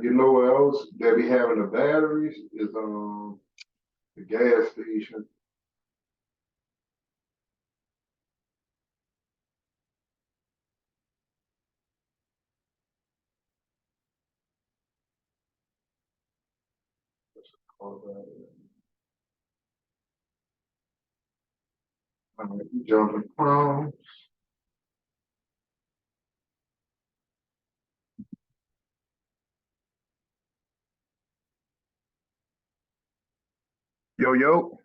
You know what else that be having the batteries is the gas station. Jumping from. Yo yo.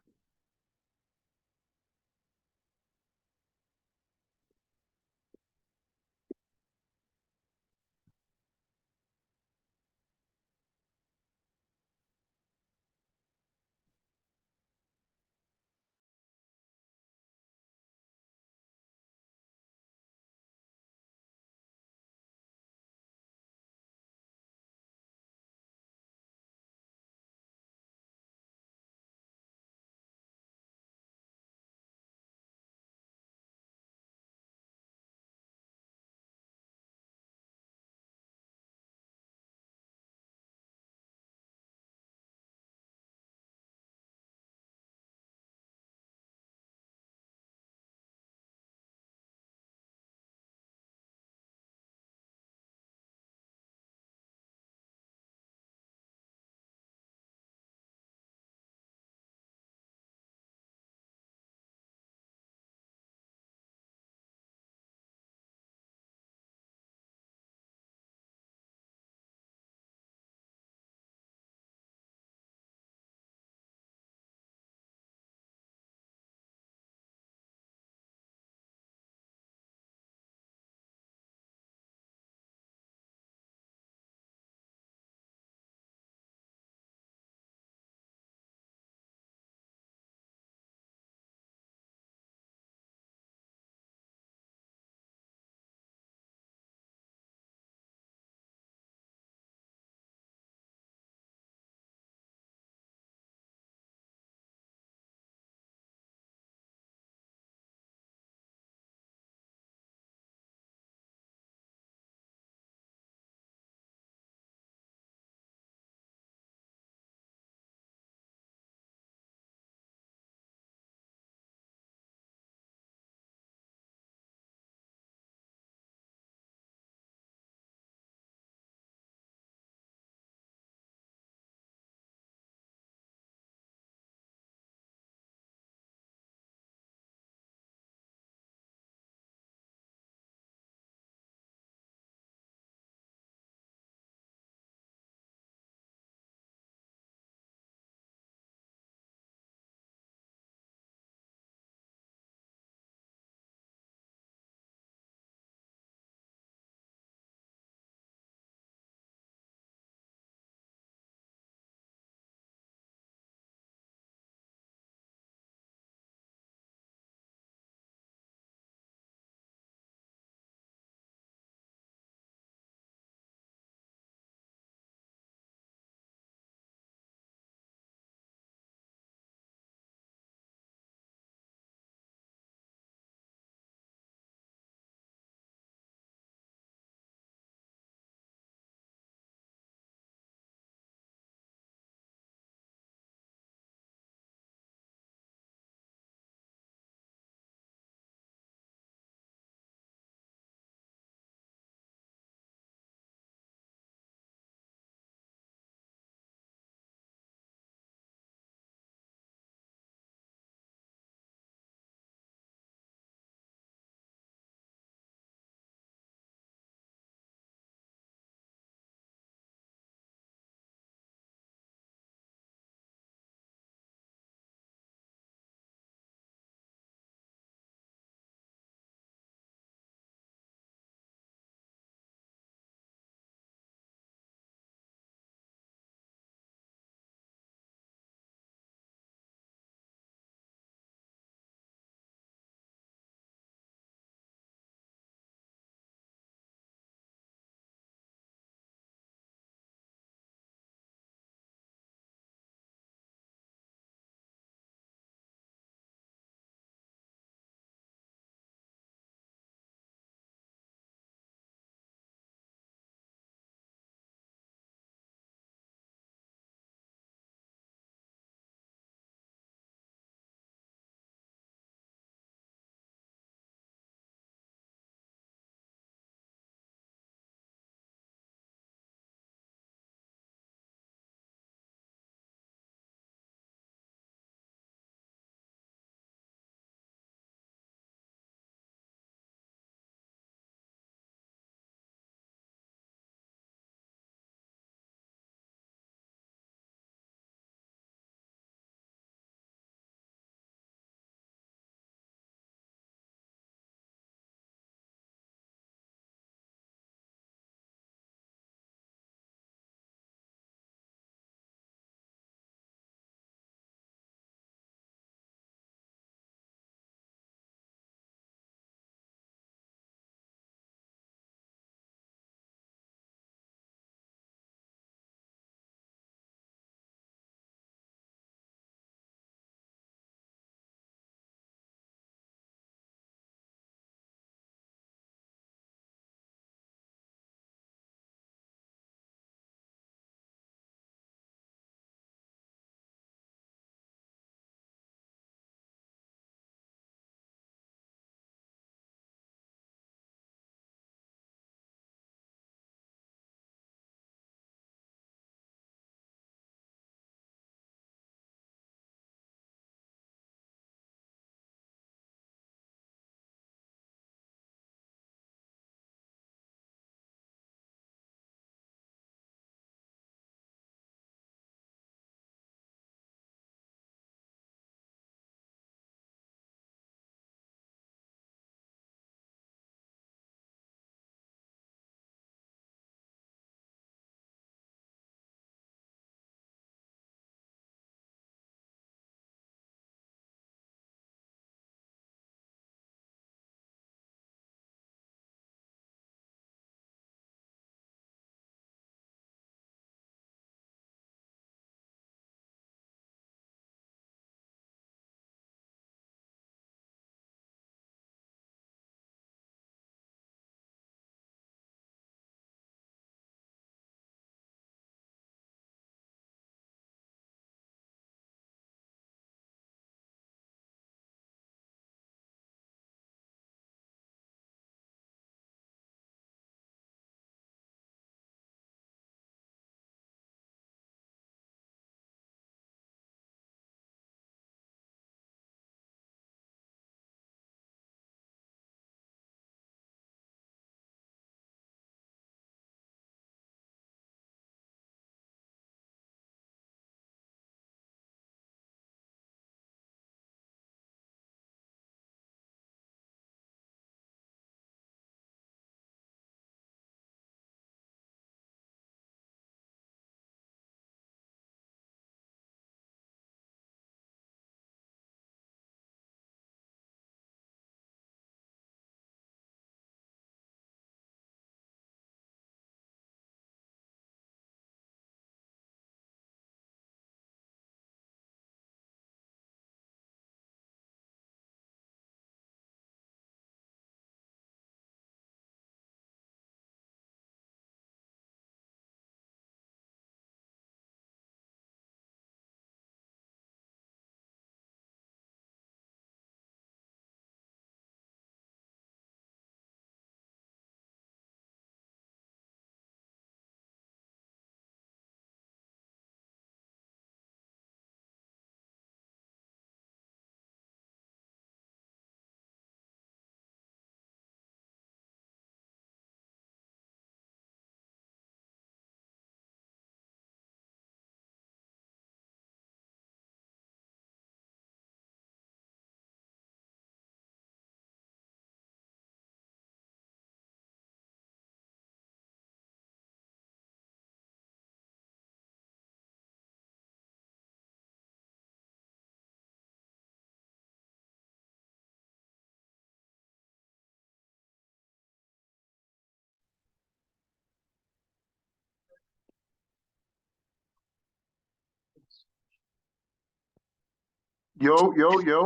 Yo, yo, yo.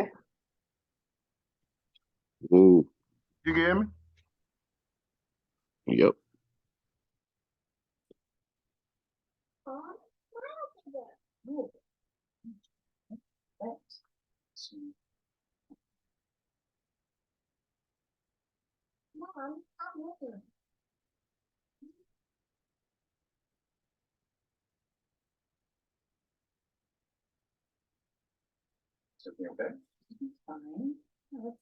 Ooh, You get me? yep. Okay. Fine. Let's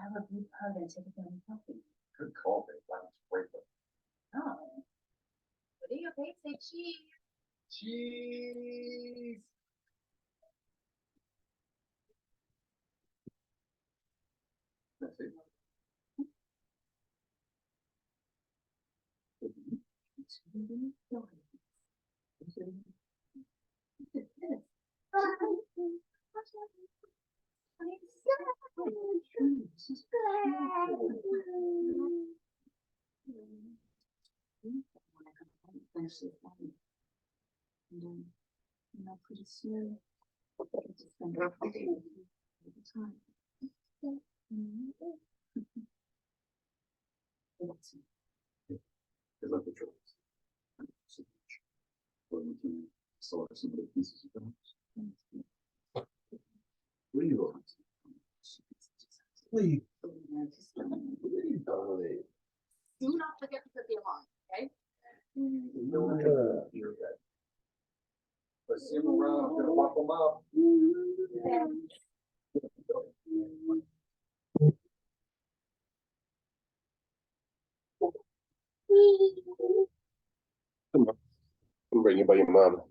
have a group hug and take a damn coffee. Good call, babe. That's great. Oh. What do you think? Say cheese. Cheese. That's it. Finish this one. And then, pretty soon, it's just gonna be all the time. Good luck with yours. Or we can select some of the pieces of them. What do you want? Please. Do not forget to put the alarm, okay? You're good. Let's see them around, I'm gonna walk them up. Come on. I'm bringing you by your mom.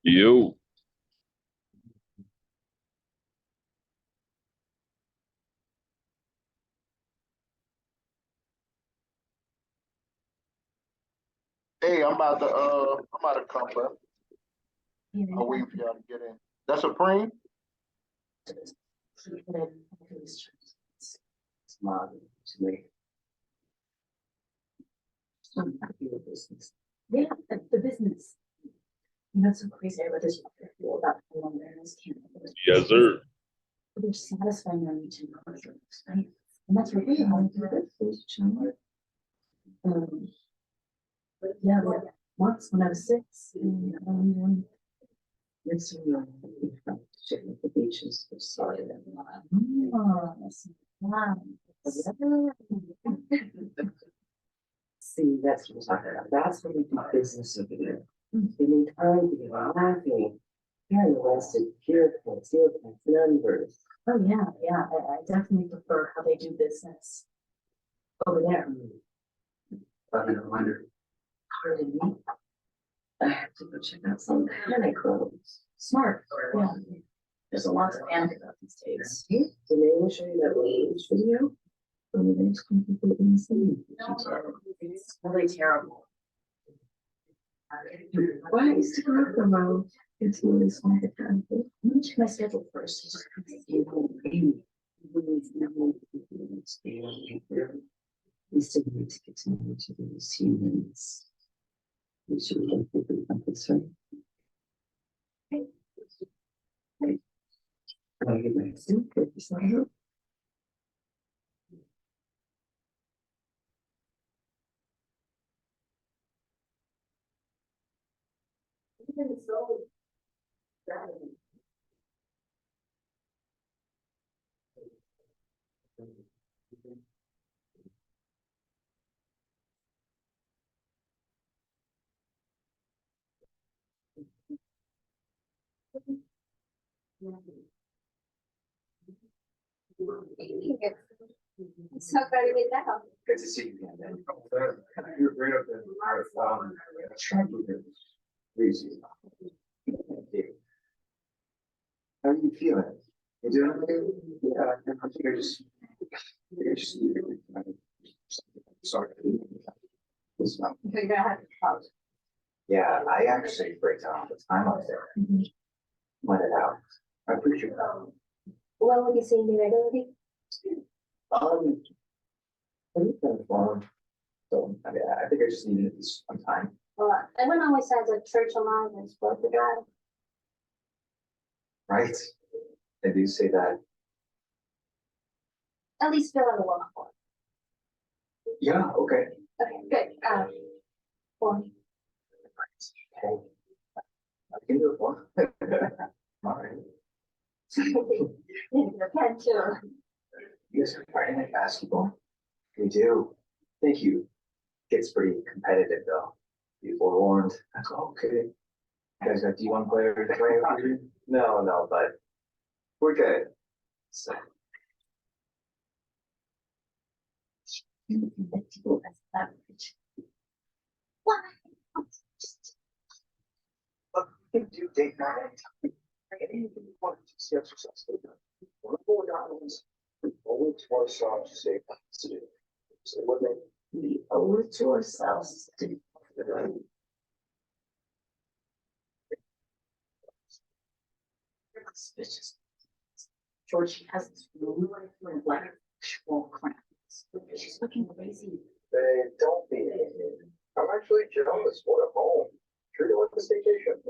Yo. Hey, I'm about to come, bro. I'll wait for y'all to get in. That's Supreme? Smart to me. Some business. Yeah, the business. You know, it's so crazy. I read this article about the awareness campaign. Yes, sir. They're satisfying their need to know, right? And that's what we want to do. But yeah, like, once when I was 6, and, it's with the beaches that started. Wow. See, that's what I'm talking about. That's what we do business over there. They need time to get laughing. Very arrested, earphones, numbers. Oh, yeah, I definitely prefer how they do business over there. But I wonder, Pardon me. I have to go check out some panic clothes. Smart, yeah. There's a lot to panic about these days. Did they show you that rage video? It's really terrible. Why is it not the road? It's really small. Let me check my schedule first. We still need to get to know each other as humans. We should look at the concern. I get my soup for this one. So glad to meet that. Good to see you again, man. You're great up there. Easy. Thank you. How are you feeling? You doing okay? Yeah, I think I just sorry. It's not. You're gonna have to pause. Yeah, I actually break down all the time up there. Let it out. I appreciate that. When will you see me regularly? We've been formed. So I think I just needed this one time. Well, everyone always says a church alive is worth the drive. Right? I do say that. At least fill in the work for. Yeah, okay. Okay, good. For me. Okay. I can do it for. All right. You can too. You guys are playing at basketball? We do. Thank you. Gets pretty competitive though. Be forewarned. That's okay. You guys got D1 players playing over here? No, but we're good. So. Why? Look, we can do date night anytime. Anything you want to see exercise. We're going down the only to ourselves to say to do. So what they We owe it to ourselves to do. Suspicious. Georgie has this really like actual cramps. She's looking crazy. They don't be. I'm actually jealous. What a home. Treat it like a staycation.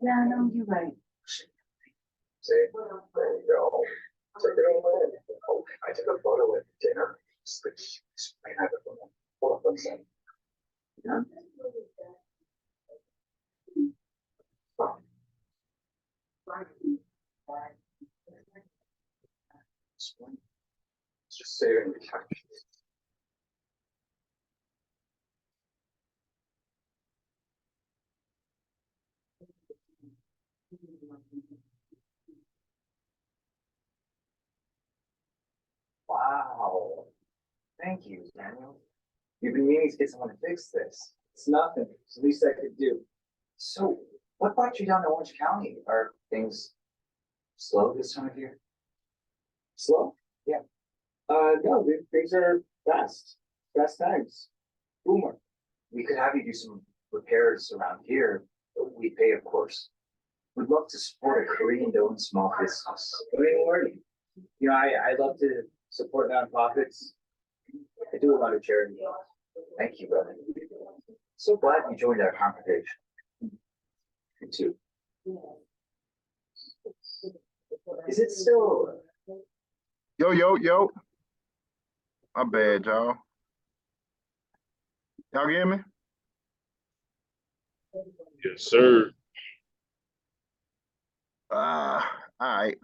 Yeah, no, you're right. See, there you go. Take it all in. Oh, I took a photo at dinner. I have it from them. Hold up, one second. Yeah. It's just saving the couch. Wow. Thank you, Daniel. You've been meaning to get someone to fix this. It's nothing. It's the least I could do. So, what brought you down to Orange County? Are things slow this time of year? Slow? Yeah. No, things are fast. Fast times. Boomer. We could have you do some repairs around here. We pay, of course. We'd love to support a Korean-owned small business. Don't even worry. You know, I love to support nonprofits. I do a lot of charity. Thank you, brother. So glad you joined our conversation. Me too. Is it still? Yo. My bad, y'all. Y'all can hear me? Yes, sir. All right.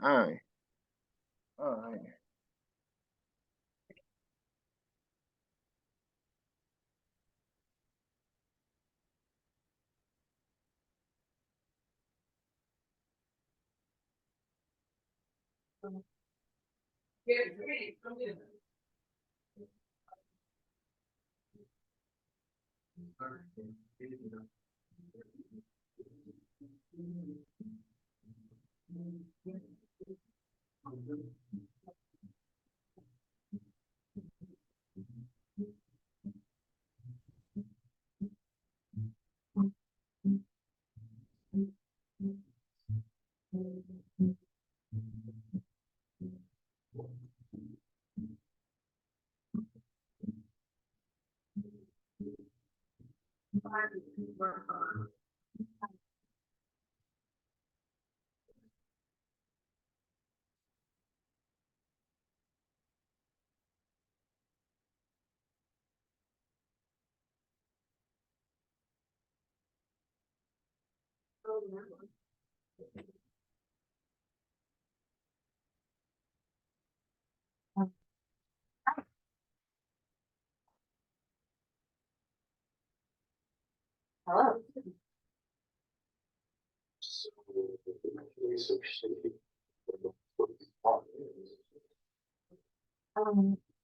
Hello.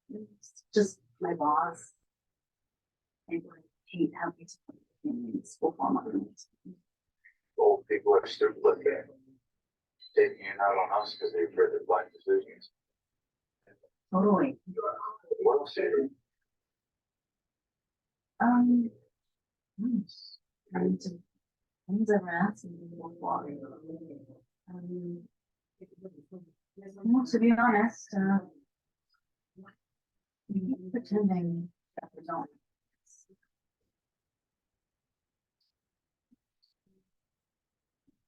It's just my boss. And I hate having to put in school form on it. Old people are stupid like that. Taking it out on us because they've read their blind decisions. Totally. What else? Trying to, things ever asked me to go water. Well, to be honest, pretending that we don't.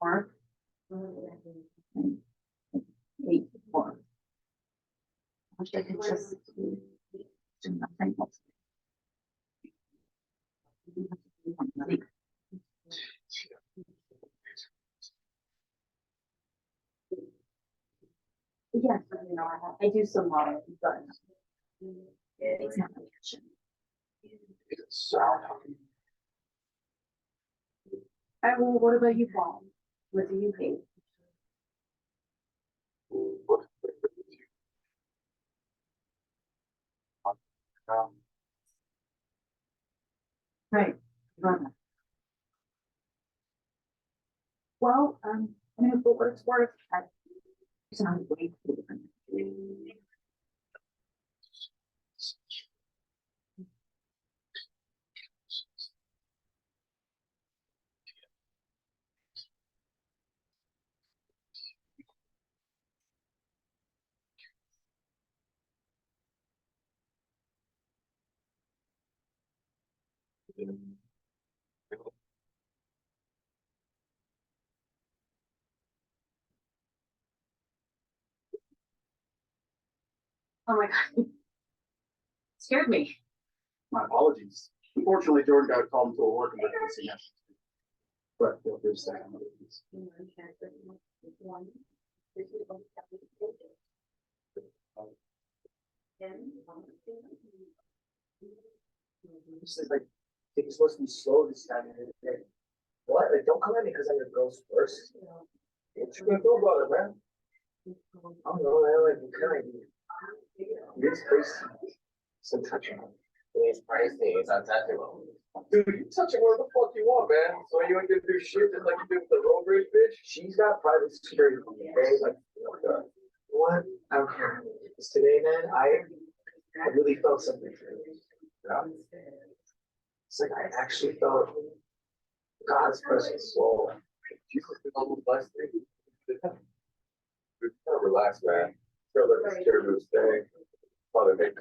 Work. 8 to 4. I wish I could just do nothing else. Yes, you know, I do some modeling, but it's not my passion. Well, what about you, Paul? What do you think? Right. Well, I mean, for what it's worth, I sound way too different. Oh my God. Scared me. My apologies. Unfortunately, Jordan got called into a work emergency. But feel free to stay on. She's like, it's supposed to be slow this time. What? Like, don't come at me because I'm your girl's first. What you gonna do about it, man? I don't know, man. Like, you kind of, it's crazy. So touching. It's pricey. It's untouchable. Dude, you touch it where the fuck you want, man. So you ain't gonna do shit just like you did with the road rage bitch. She's got private security, okay? Like, what? I don't care. Because today, man, I really felt something for you. Yeah? It's like I actually felt God's presence. So, Jesus is almost blessed. Kind of relax, man. Feel like the security was staying. Probably make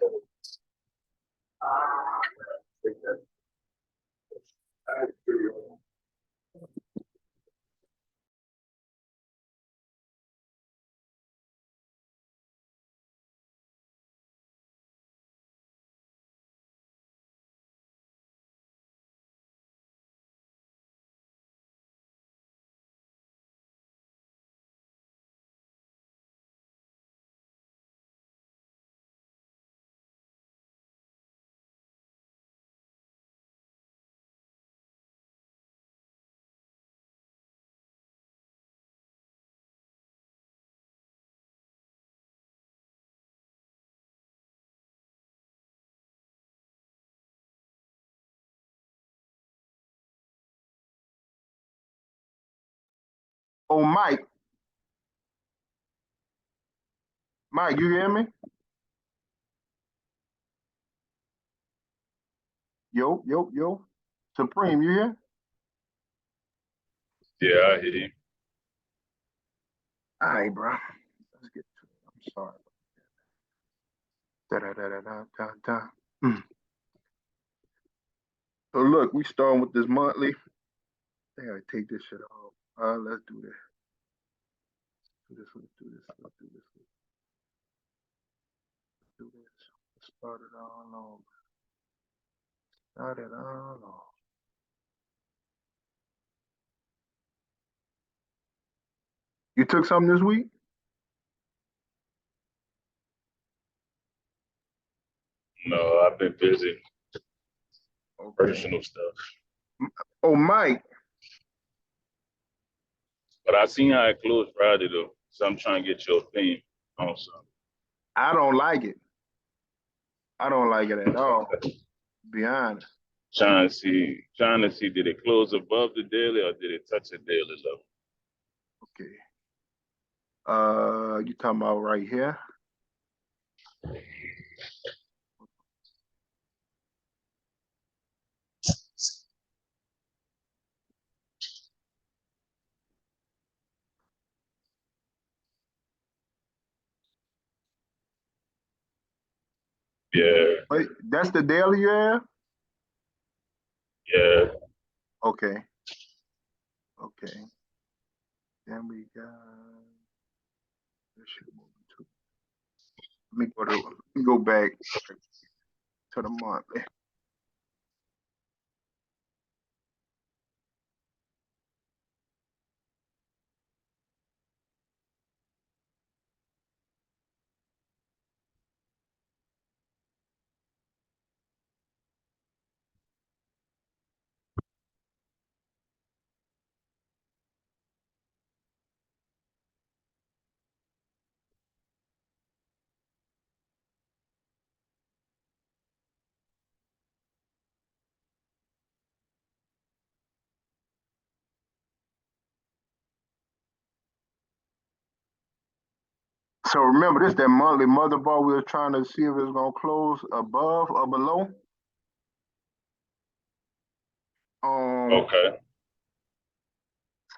Oh, Mike. Mike, you hear me? Yo, yo, yo. Supreme, you here? Yeah, I hear you. All right, bro. Let's get to it. I'm sorry. Da, da, da, da, da, da, da. So look, we starting with this monthly. I gotta take this shit off. Let's do this. Let's do this. Let's do this. Let's do this. Let's start it all over. Start it all over. You took something this week? No, I've been busy. Okay. Personal stuff. Oh, Mike. But I seen how it closed Friday though. So I'm trying to get your opinion on something. I don't like it. I don't like it at all. To be honest. Trying to see did it close above the daily or did it touch the daily level? Okay. You talking about right here? Yeah, Wait, that's the daily you have? yeah. Okay. Okay. Then we got this shit moving too. Let me go back to the monthly. So remember this that monthly mother bar we were trying to see if it's gonna close above or below. Okay.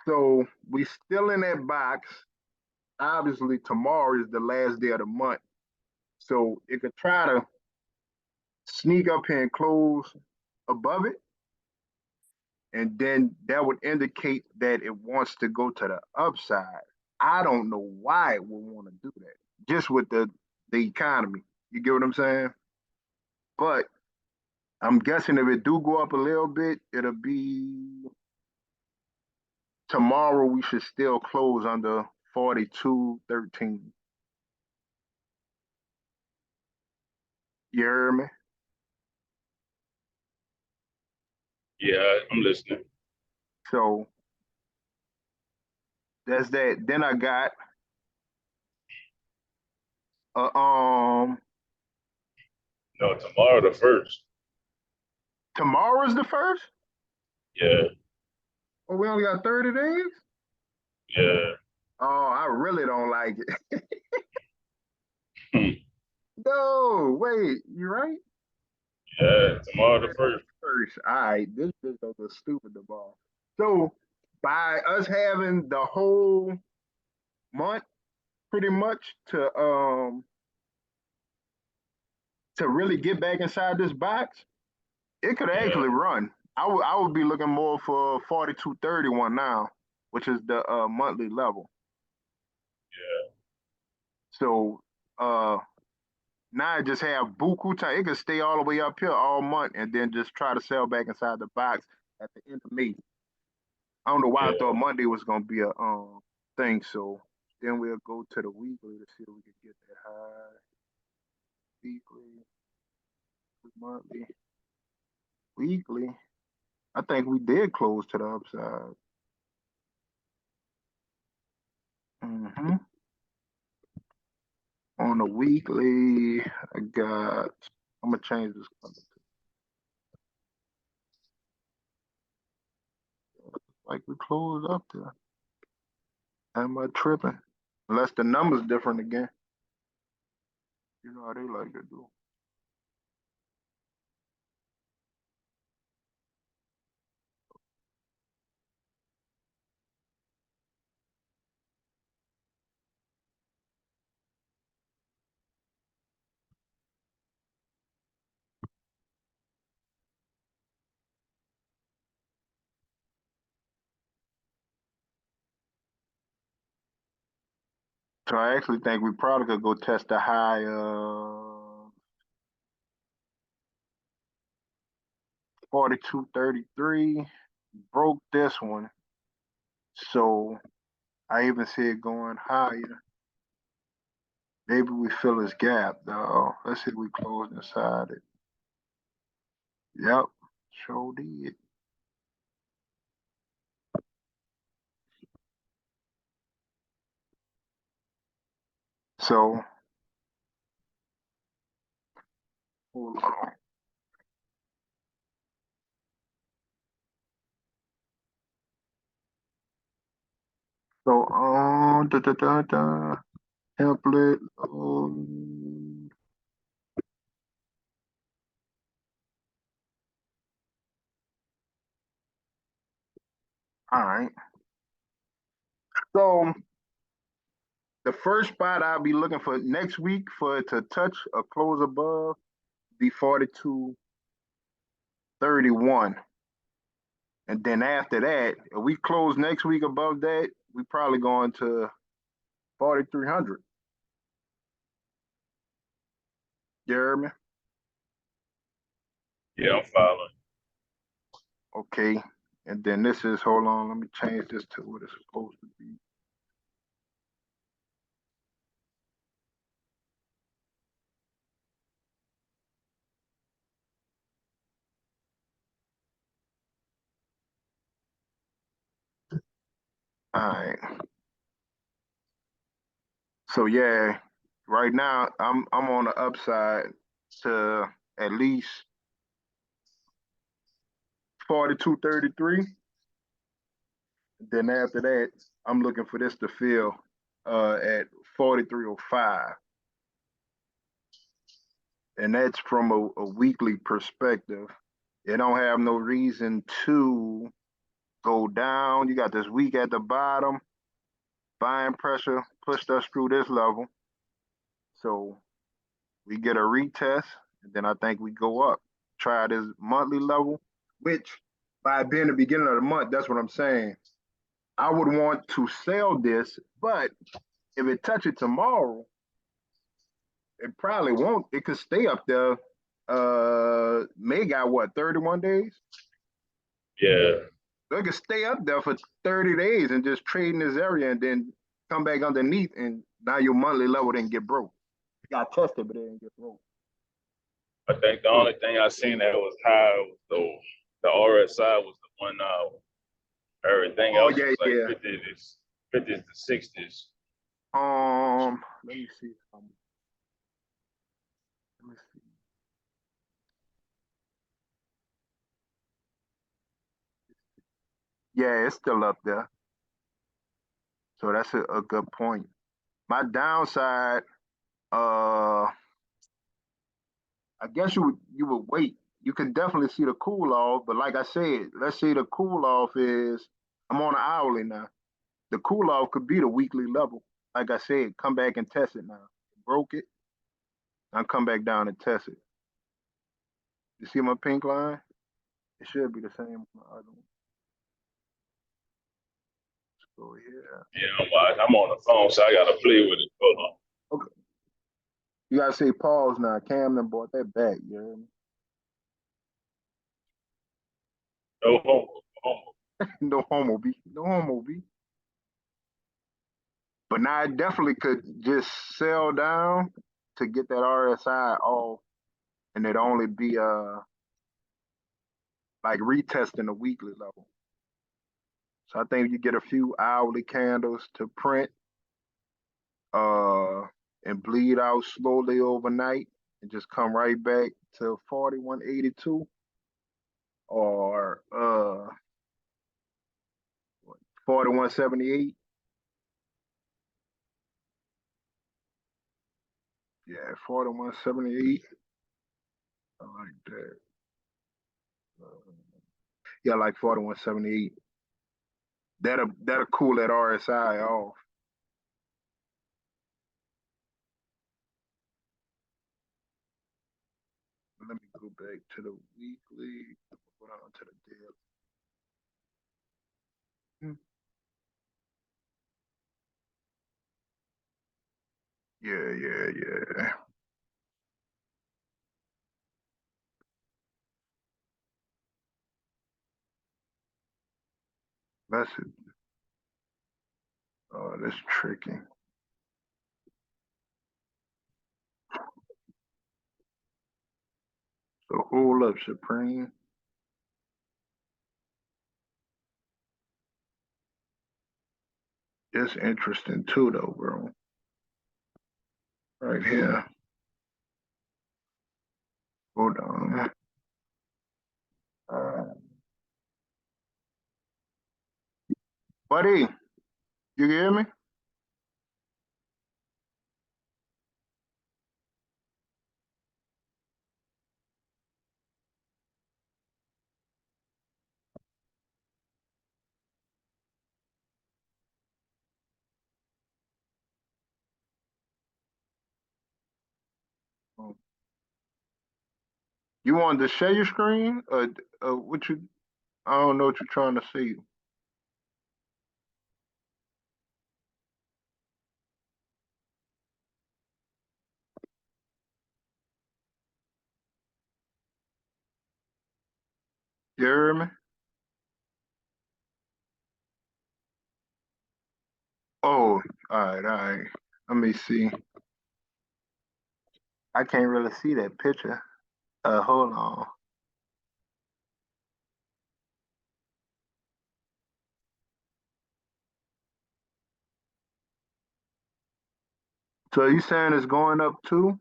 So we still in that box. Obviously tomorrow is the last day of the month. So it could try to sneak up here and close above it. And then that would indicate that it wants to go to the upside. I don't know why it would want to do that. Just with the economy. You get what I'm saying? But I'm guessing if it do go up a little bit, it'll be tomorrow we should still close under 42.13. You heard me? Yeah, I'm listening. So that's that. Then I got uh, um No, tomorrow the first. tomorrow's the first? Yeah, Oh, we only got 30 days? yeah. Oh, I really don't like it. Hmm. No, wait, you right? Yeah, tomorrow the first. First, all right, this is a stupid ball. So by us having the whole month pretty much to really get back inside this box, it could Yeah, actually run. I would be looking more for 42.31 now, which is the monthly level. yeah, So now I just have buku time. It could stay all the way up here all month and then just try to sell back inside the box at the end of May. I don't know why I yeah. thought Monday was gonna be a thing. So then we'll go to the weekly to see if we can get that high. Weekly, monthly, weekly. I think we did close to the upside. hmm On the weekly, I got. I'm gonna change this color. Like we closed up there. Am I tripping? Unless the number's different again. You know how they like to do. So I actually think we probably could go test the high 42.33. Broke this one. So I even see it going higher. Maybe we fill this gap though. Let's see if we close inside it. Yep, sure did. So hold on. So template. All right. So the first spot I'll be looking for next week for it to touch or close above be 42.31. And then after that, if we close next week above that, we probably going to 4,300. You heard me? Yeah, I'm following. Okay. And then this is, hold on, let me change this to what it's supposed to be. All right. So yeah, right now I'm on the upside to at least 42.33. Then after that, I'm looking for this to fill at 43.05. And that's from a weekly perspective. It don't have no reason to go down. You got this week at the bottom, buying pressure pushed us through this level. So we get a retest, and then I think we go up. Try this monthly level, which by being the beginning of the month, that's what I'm saying. I would want to sell this, but if it touches tomorrow, it probably won't. It could stay up there. May got what, 31 days? Yeah. So it could stay up there for 30 days and just trade in this area and then come back underneath, and now your monthly level didn't get broke. You got tested, but it didn't get broke. I think the only thing I seen that was high was the RSI was the 1 hour. Everything Oh else yeah, was like yeah. 50s to 60s. Let me see. Let me see. Yeah, it's still up there. So that's a good point. My downside, I guess you would wait. You can definitely see the cool off, but like I said, let's say the cool off is I'm on an hourly now. The cool off could be the weekly level. Like I said, come back and test it now. Broke it, I'll come back down and test it. You see my pink line? It should be the same on the other one. Let's go here. Yeah, I'm on the phone, so I gotta play with it. Hold on. Okay. You gotta say pause now. Cam done bought that back, you heard me? No homo, homo. No homo B. No homo B. But now I definitely could just sell down to get that RSI off, and it only be like retesting the weekly level. So I think you get a few hourly candles to print uh and bleed out slowly overnight and just come right back to 41.82 or 41.78. at 41.78. I like that. Yeah, I like 41.78. That'll cool that RSI off. Let me go back to the weekly. Go down to the daily. Yeah. That's it. Oh, that's tricky. So hold up, Supreme. It's interesting too, though, bro. Right here. Hold on. Buddy, you hear me? You wanted to share your screen? What you? I don't know what you're trying to see. You hear me? Oh, all right. Let me see. I can't really see that picture. Hold on. So you saying it's going up too?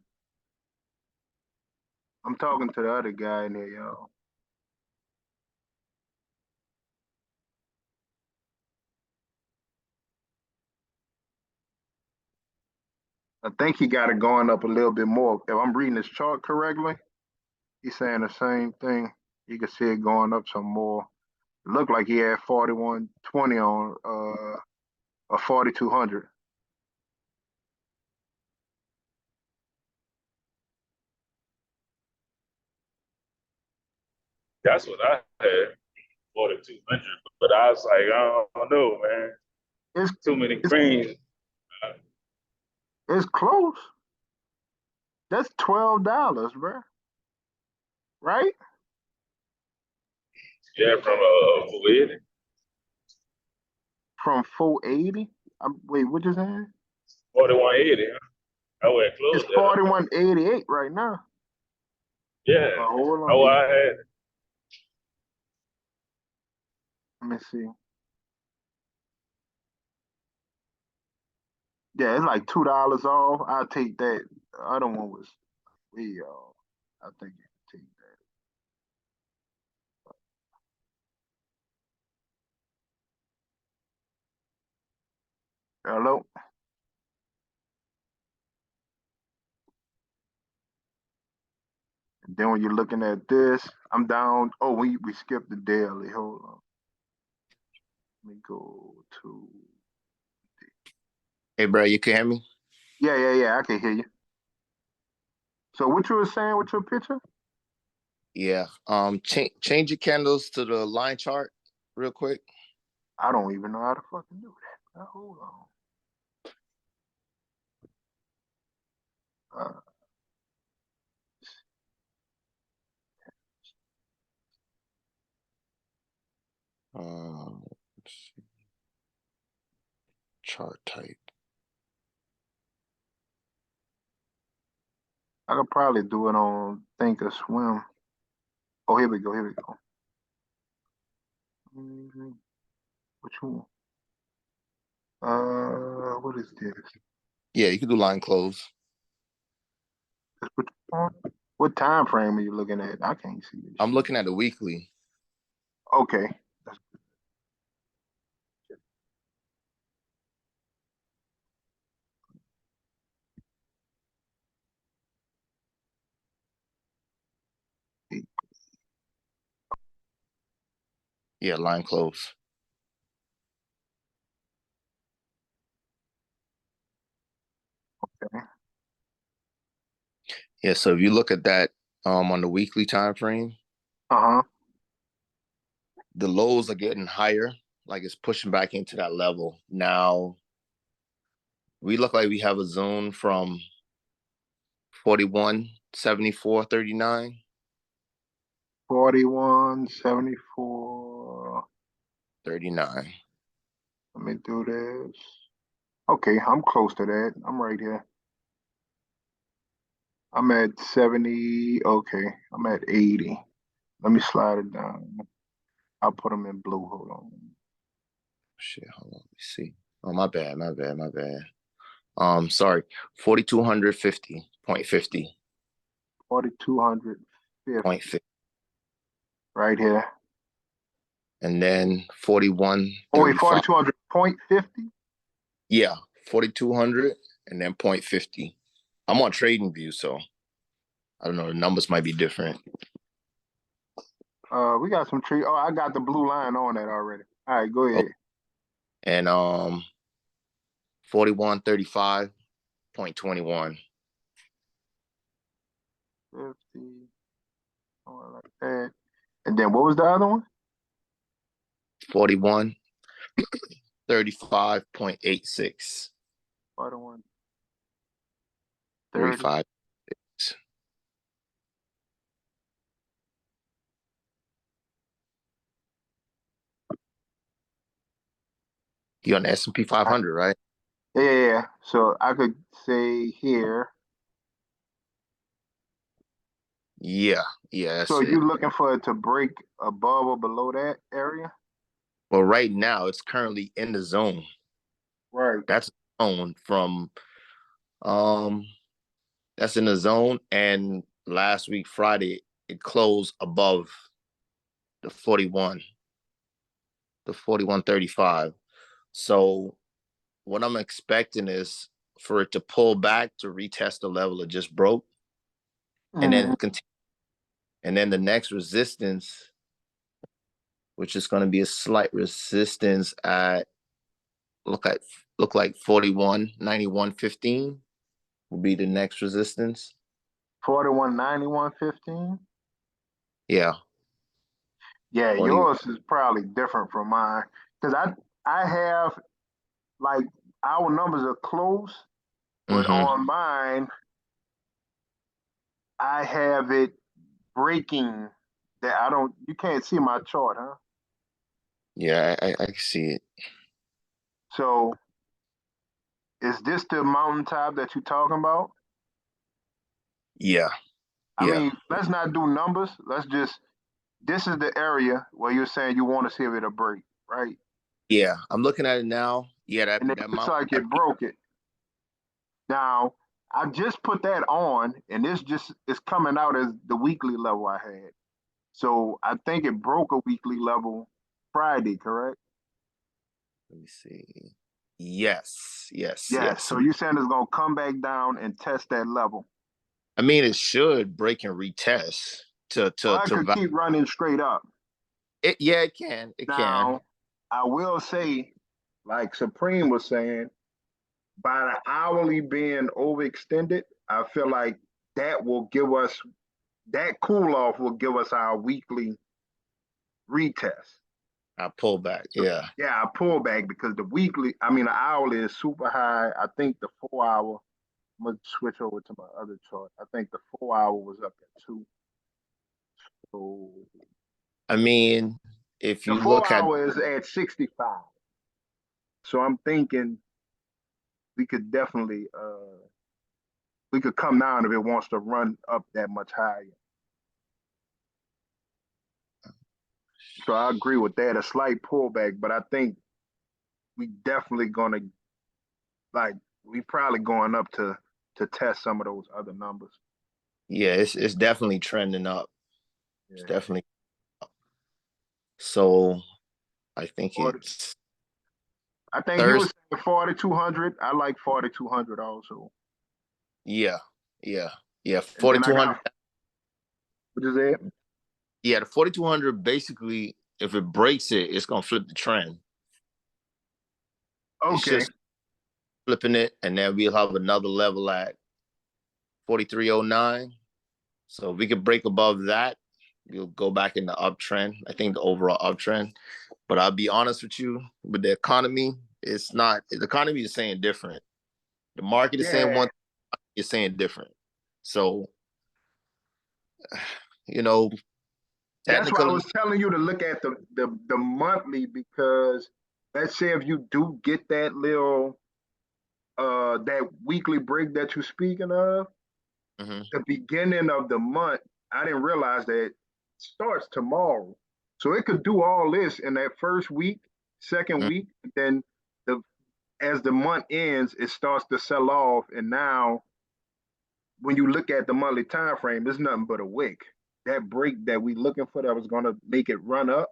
I'm talking to the other guy in there, y'all. I think he got it going up a little bit more. If I'm reading this chart correctly, he's saying the same thing. You can see it going up some more. It looked like he had 41.20 on a 4,200. That's what I had, 4,200. But I was like, I don't know, man. It's Too many it's greens. it's close. That's $12, bro. Right? Yeah, from Kuwait. From 480. Wait, what you saying? 4180. I went It's close there. 41.88 right now. Yeah. Hold on. Oh, I had. Let me see. Yeah, it's like $2 off. I'll take that. The other one was way off. I think you can take that. Hello? And then when you're looking at this, I'm down. Oh, we skipped the daily. Hold on. Let me go to. Hey, bro, you can hear me? Yeah. I can hear you. So what you were saying with your picture? Yeah. Change your candles to the line chart real quick. I don't even know how to fucking do that. Hold on. Let's see. Chart type. I could probably do it on Thinkorswim. Oh, here we go. Which one? What is this? Yeah, you can do line close. What time frame are you looking at? I can't see this. I'm looking at the weekly. Okay. Yeah, line close. Okay. Yeah, so if you look at that on the weekly time frame, Uh-huh. the lows are getting higher, like it's pushing back into that level. Now we look like we have a zone from 41, 74, 39, 41, 74. 39. Let me do this. Okay, I'm close to that. I'm right here. I'm at 70. Okay, I'm at 80. Let me slide it down. I'll put them in blue. Hold on. Shit, hold on, let me see. Oh, my bad, my bad, my bad. Sorry, 4250.50. 4250 Point 50. right here. And then Oh, wait, 4135. 4200.50? Yeah, 4200 and then 0.50. I'm on Trading View, so I don't know, the numbers might be different. We got some tree. Oh, I got the blue line on that already. All right, go ahead. And 4135.21. 50, something like that. And then what was the other one? 4135.86. 41, 30. 35. You on the S&P 500, right? Yeah. So I could say here. Yeah, that's So it. you looking for it to break above or below that area? Well, right now it's currently in the zone. Right. That's zone from that's in the zone. And last week, Friday, it closed above the 4135. So what I'm expecting is for it to pull back to retest the level it just broke, and then continue. And then the next resistance, which is going to be a slight resistance at look like 41.91.15 will be the next resistance. 4191.15. Yeah. Yeah, 40. yours is probably different from mine because I have like our numbers are close, but on mine I have it breaking that I don't. You can't see my chart, huh? Yeah, I can see it. So is this the mountaintop that you're talking about? Yeah. I Yeah. mean, let's not do numbers. Let's just, this is the area where you're saying you want to see if it'll break, right? Yeah. I'm looking at it now. Yeah, And it that looks mount. like it broke it. Now, I just put that on, and this just is coming out as the weekly level I had. So I think it broke a weekly level Friday, correct? Let me see. Yes. Yeah. So you're saying it's gonna come back down and test that level. I mean, it should break and retest Or I could keep running straight up. it. Yeah, it can. It can. Now, I will say, like Supreme was saying, by the hourly being overextended, I feel like that will give us that cool off will give us our weekly retest. I pull back. Yeah. Yeah, I pull back because the hourly is super high. I think the 4 hour, I'm gonna switch over to my other chart. I think the 4 hour was up at 2. So I mean, if the you four look at hour is at 65. So I'm thinking we could definitely we could come down if it wants to run up that much higher. So I agree with that. A slight pullback, but I think we definitely gonna like we probably going up to test some of those other numbers. yeah, it's definitely trending up. It's Yeah. definitely up. So I think it's I think you Thursday. was saying 4200. I like 4200 also. Yeah. And then I 4200. got what is it? Yeah, the 4200 basically if it breaks it, it's gonna flip the trend. It's Okay, just flipping it, and then we'll have another level at 4309. So if we could break above that, we'll go back in the uptrend. I think the overall uptrend. But I'll be honest with you, with the economy, it's not. The economy is saying different. The market is saying yeah, one, is saying different. So, you know, that's why I technically, was telling you to look at the monthly, because let's say if you do get that little that weekly break that you're speaking of, mhm, the beginning of the month, I didn't realize that starts tomorrow. So it could do all this in that first week, second mhm, week, then the as the month ends, it starts to sell off. And now when you look at the monthly time frame, it's nothing but a wick. That break that we looking for that was gonna make it run up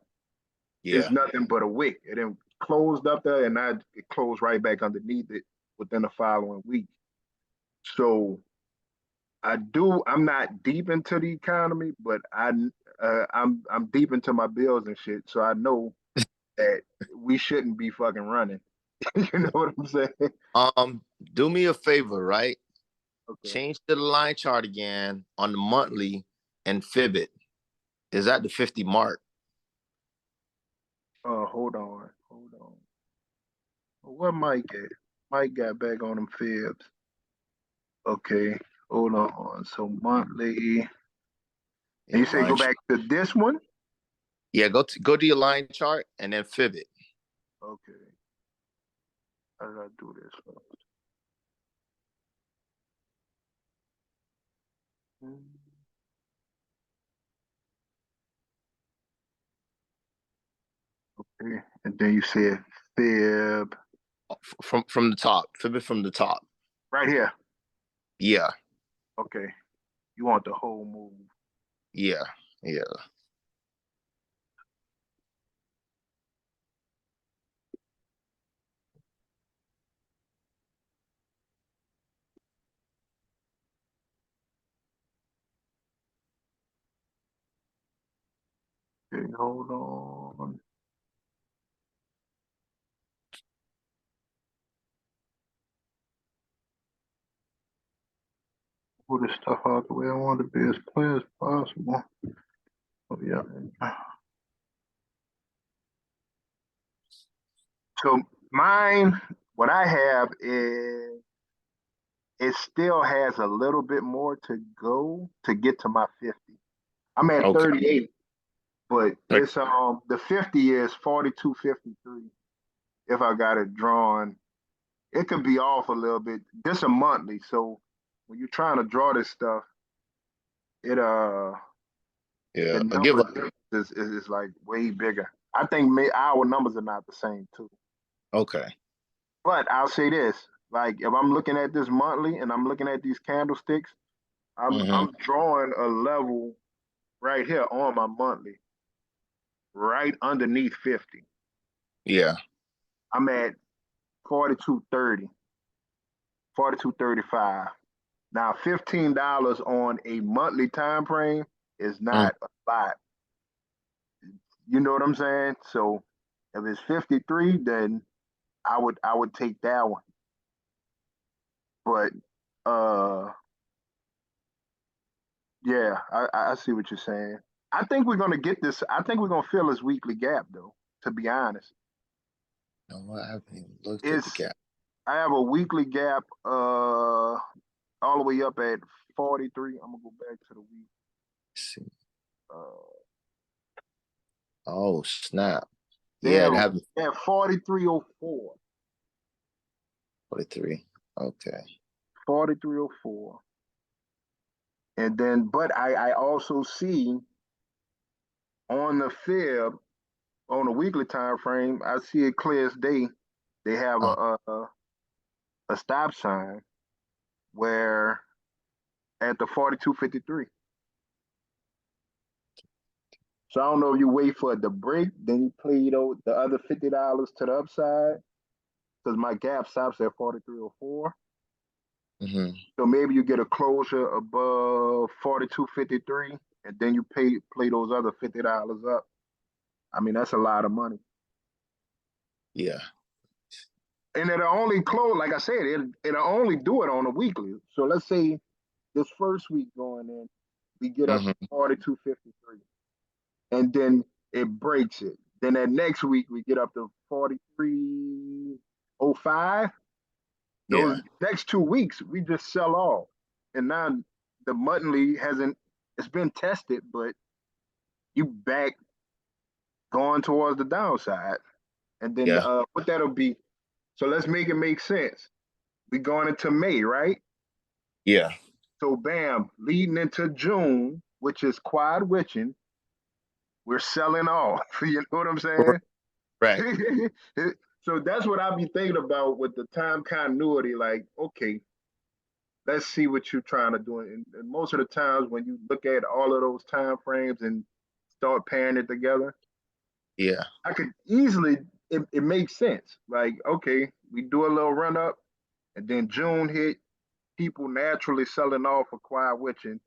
is yeah, nothing but a wick. It then closed up there and now it closed right back underneath it within the following week. So I'm not deep into the economy, but I'm deep into my bills and shit. So I know that we shouldn't be fucking running. You know what I'm saying? do me a favor, right? Okay. Change to the line chart again on the monthly and fib it. Is at the 50 mark. Hold on. Hold on. What Mike at? Mike got back on them fibs. Okay. Hold on. So monthly. And Yeah, you say go line. back to this one? Yeah, go to your line chart and then fib it. Okay. How did I do this? Okay. And then you said fib From the top. Fib it from the top. right here. Yeah, Okay. You want the whole move. yeah, yeah. Okay, hold on. Pull this stuff out the way I want it to be as clear as possible. Oh yeah. So mine, what I have is it still has a little bit more to go to get to my 50. I'm at Okay. 38, but it's the 50 is 42.53 if I got it drawn. It could be off a little bit. This a monthly, so when you're trying to draw this stuff, it the Yeah, I give number up. difference is like way bigger. I think our numbers are not the same too. Okay. But I'll say this: like if I'm looking at this monthly and I'm looking at these candlesticks, Mm-hmm. I'm drawing a level right here on my monthly, right underneath 50. Yeah. I'm at 42.30, 42.35. Now $15 on a monthly time frame is Mm. not a lot. You know what I'm saying? So if it's 53, then I would take that one. But yeah, I see what you're saying. I think we're gonna get this. I think we're gonna fill this weekly gap though, to be honest. No, I haven't even looked at the It's gap. I have a weekly gap all the way up at 43. I'm gonna go back to the week. Let's see. Uh Oh, snap. they Yeah, have it haven't 4304. 43. Okay. 4304. And then but I also see on the fib on a weekly time frame, I see it clear as day. They have Uh, a stop sign where at the 42.53. So I don't know if you wait for it to break, then you play the other $50 to the upside, because my gap stops at 4304. mm-hmm. So maybe you get a closure above 42.53, and then you play those other $50 up. I mean, that's a lot of money. Yeah. And it'll only close, like I said, it'll only do it on a weekly. So let's say this first week going in, we get up to Hmm. 42.53, and then it breaks it. Then that next week we get up to 43.05. Yeah. Those next 2 weeks we just sell off, and now the monthly hasn't. It's been tested, but you back going towards the downside, and then Yeah. what that'll be. So let's make it make sense. We going into May, right? Yeah. So bam, leading into June, which is quad witching, we're selling off. You know what I'm saying? Right. So that's what I'll be thinking about with the time continuity. Like, okay, let's see what you're trying to do. And most of the times when you look at all of those time frames and start pairing it together, Yeah. I could easily it makes sense. Like, okay, we do a little run up, and then June hit, people naturally selling off for quiet witching.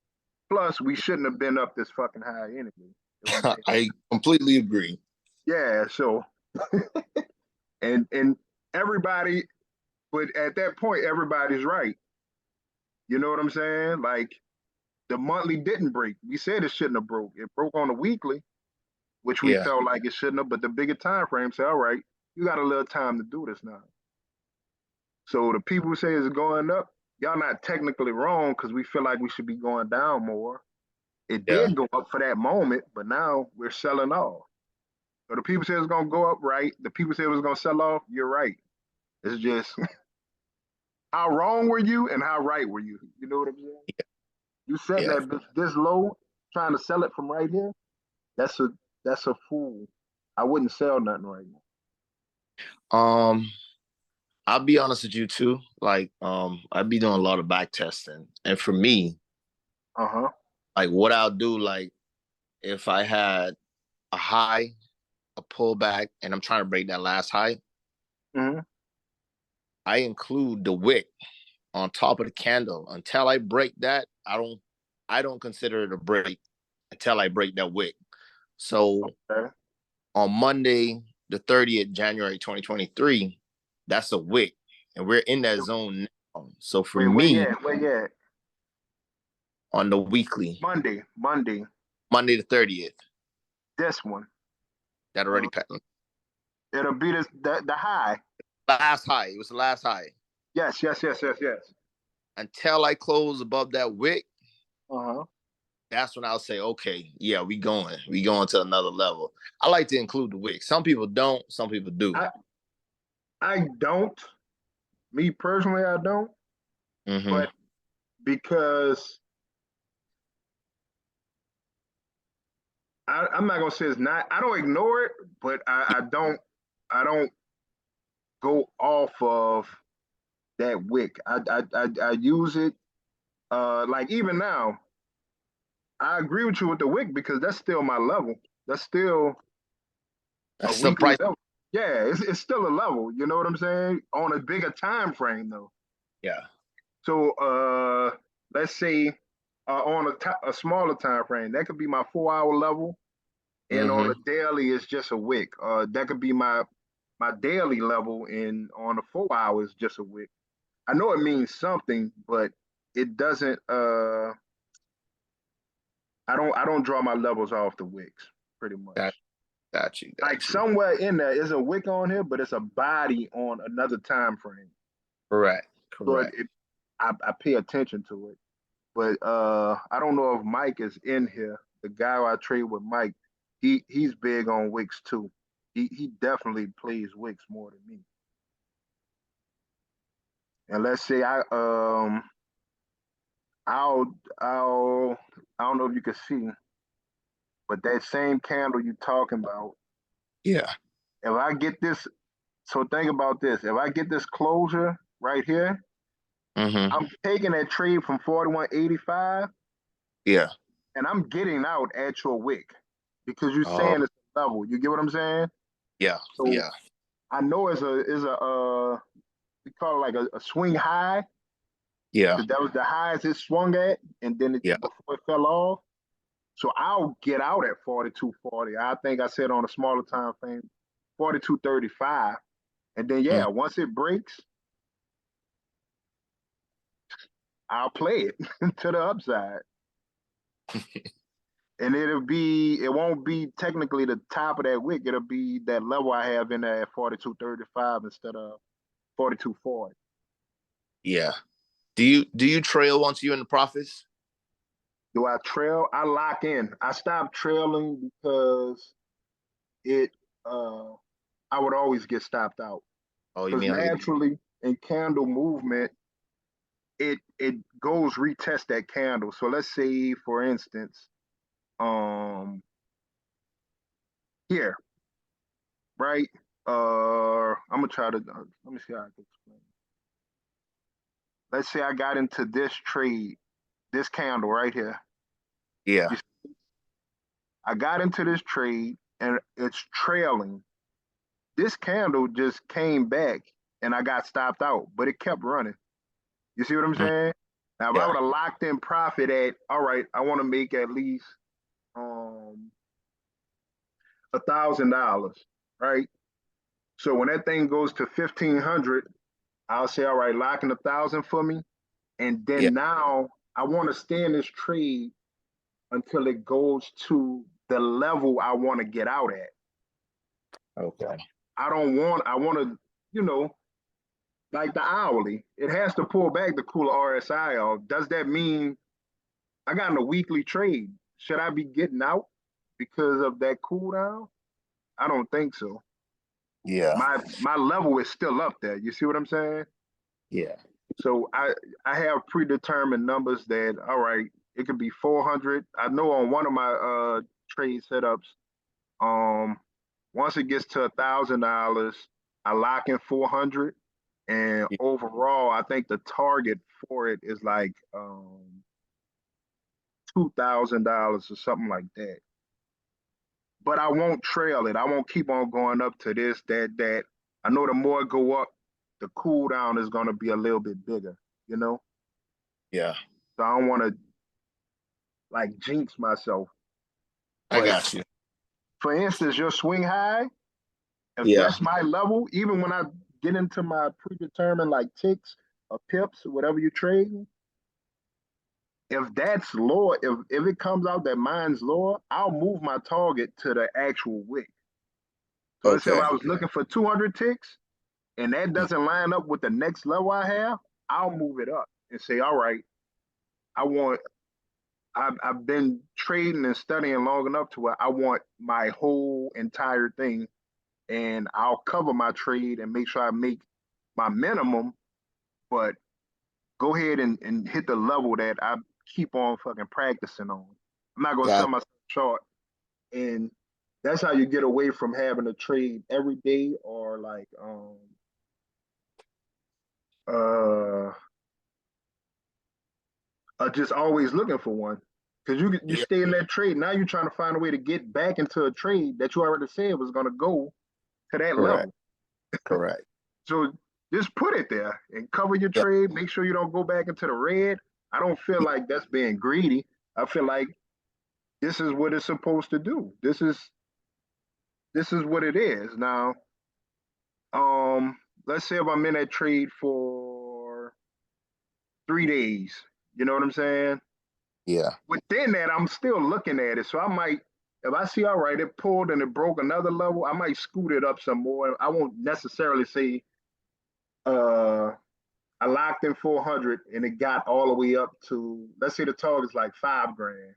Plus, we shouldn't have been up this fucking high anyway. I completely agree. Yeah, so and everybody, but at that point, everybody's right. You know what I'm saying? Like the monthly didn't break. We said it shouldn't have broke. It broke on the weekly, which we Yeah. felt like it shouldn't have. But the bigger time frame said, all right, you got a little time to do this now. So the people who say it's going up, y'all not technically wrong because we feel like we should be going down more. It Yeah. did go up for that moment, but now we're selling off. So the people say it's gonna go up, right? The people say it was gonna sell off. You're right. It's just how wrong were you and how right were you? You know what I'm saying? You setting Yeah. that bitch this low, trying to sell it from right here. That's a that's a fool. I wouldn't sell nothing right now. Um, I'll be honest with you too. Like, I'd be doing a lot of back testing. And for me, Uh huh. like what I'll do, like if I had a high, a pullback, and I'm trying to break that last high, Hmm. I include the wick on top of the candle. Until I break that, I don't consider it a break until I break that wick. So Okay. on Monday, the 30th, January 2023, that's a wick. And we're in that zone now. So for Where me, you at? Where you at? on the weekly, Monday. Monday the 30th, This one. that already passed. It'll be the high. Last high. It was the last high. Yes. Until I close above that wick, Uh huh. that's when I'll say, okay, yeah, we going to another level. I like to include the wick. Some people don't, some people do. I don't. Me personally, I don't. Mm-hmm. But because I'm not gonna say it's not. I don't ignore it, but I don't. I don't go off of that wick. I use it. Like even now, I agree with you with the wick because that's still my level. That's still a That's the weekly price. level. Yeah, it's still a level. You know what I'm saying? On a bigger time frame though. Yeah. So let's say on a smaller time frame, that could be my 4 hour level, and on Mm-hmm. a daily, it's just a wick. That could be my daily level, and on the 4 hours, just a wick. I know it means something, but it doesn't. I don't draw my levels off the wicks pretty much. Got you. Like Got you. somewhere in there is a wick on here, but it's a body on another time frame. Correct. So Correct. I pay attention to it. But I don't know if Mike is in here. The guy I trade with, Mike, he's big on wicks too. He definitely plays wicks more than me. And let's say I'll I don't know if you can see, but that same candle you talking about, Yeah. if I get this, so think about this. If I get this closure right here, Mm-hmm. I'm taking that trade from 41.85 Yeah. and I'm getting out at your wick because you're Oh, saying it's a level. You get what I'm saying? yeah. So Yeah. I know it's a we call it like a swing high Yeah. because that was the highest it swung at, and then Yeah. before it fell off. So I'll get out at 42.40. I think I said on a smaller time frame, 42.35. And then yeah, once it breaks, I'll play it to the upside. And it won't be technically the top of that wick. It'll be that level I have in there at 42.35 instead of 42.40. Yeah. Do you trail once you're in the profits? Do I trail? I lock in. I stopped trailing because it I would always get stopped out. Oh, you Because mean like naturally in candle movement, it goes retest that candle. So let's say for instance, here, right? I'm gonna try to let me see how I can explain. Let's say I got into this trade, this candle right here. yeah. I got into this trade and it's trailing. This candle just came back and I got stopped out, but it kept running. You see what I'm saying? Now, if I Yeah. would have locked in profit at, all right, I want to make at least $1,000, right? So when that thing goes to 1,500, I'll say, all right, lock in 1,000 for me. And then Yeah. now I want to stay in this trade until it goes to the level I want to get out at. Okay. I want to, like the hourly, it has to pull back to cool RSI off. Does that mean I got in a weekly trade? Should I be getting out because of that cool down? I don't think so. Yeah. My level is still up there. You see what I'm saying? Yeah. So I have predetermined numbers that, all right, it could be 400. I know on one of my trade setups, once it gets to $1,000, I lock in 400, and overall, I think the target for it is like $2,000 or something like that. But I won't trail it. I won't keep on going up to this, that. I know the more it go up, the cool down is going to be a little bit bigger, you know? Yeah. So I don't want to like jinx myself. I But got you. for instance, your swing high, if Yeah. that's my level, even when I get into my predetermined like ticks or pips or whatever you trade, if that's lower, if it comes out that mine's lower, I'll move my target to the actual wick. So let's say if Okay. I was looking for 200 ticks and that doesn't line up with the next level I have, I'll move it up and say, all right, I've been trading and studying long enough to where I want my whole entire thing, and I'll cover my trade and make sure I make my minimum, but go ahead and hit the level that I keep on fucking practicing on. I'm not gonna sell Got myself short. And that's how you get away from having to trade every day or like uh just always looking for one. Because you yeah. stay in that trade. Now you're trying to find a way to get back into a trade that you already said was gonna go to that Correct. level. Correct. So just put it there and cover your Yeah. trade. Make sure you don't go back into the red. I don't feel like that's being greedy. I feel like this is what it's supposed to do. This is what it is. Now, let's say if I'm in that trade for 3 days, you know what I'm saying? Yeah. Within that, I'm still looking at it. So I might, if I see, all right, it pulled and it broke another level, I might scoot it up some more. I won't necessarily say, I locked in 400 and it got all the way up to, let's say the target's like 5 grand.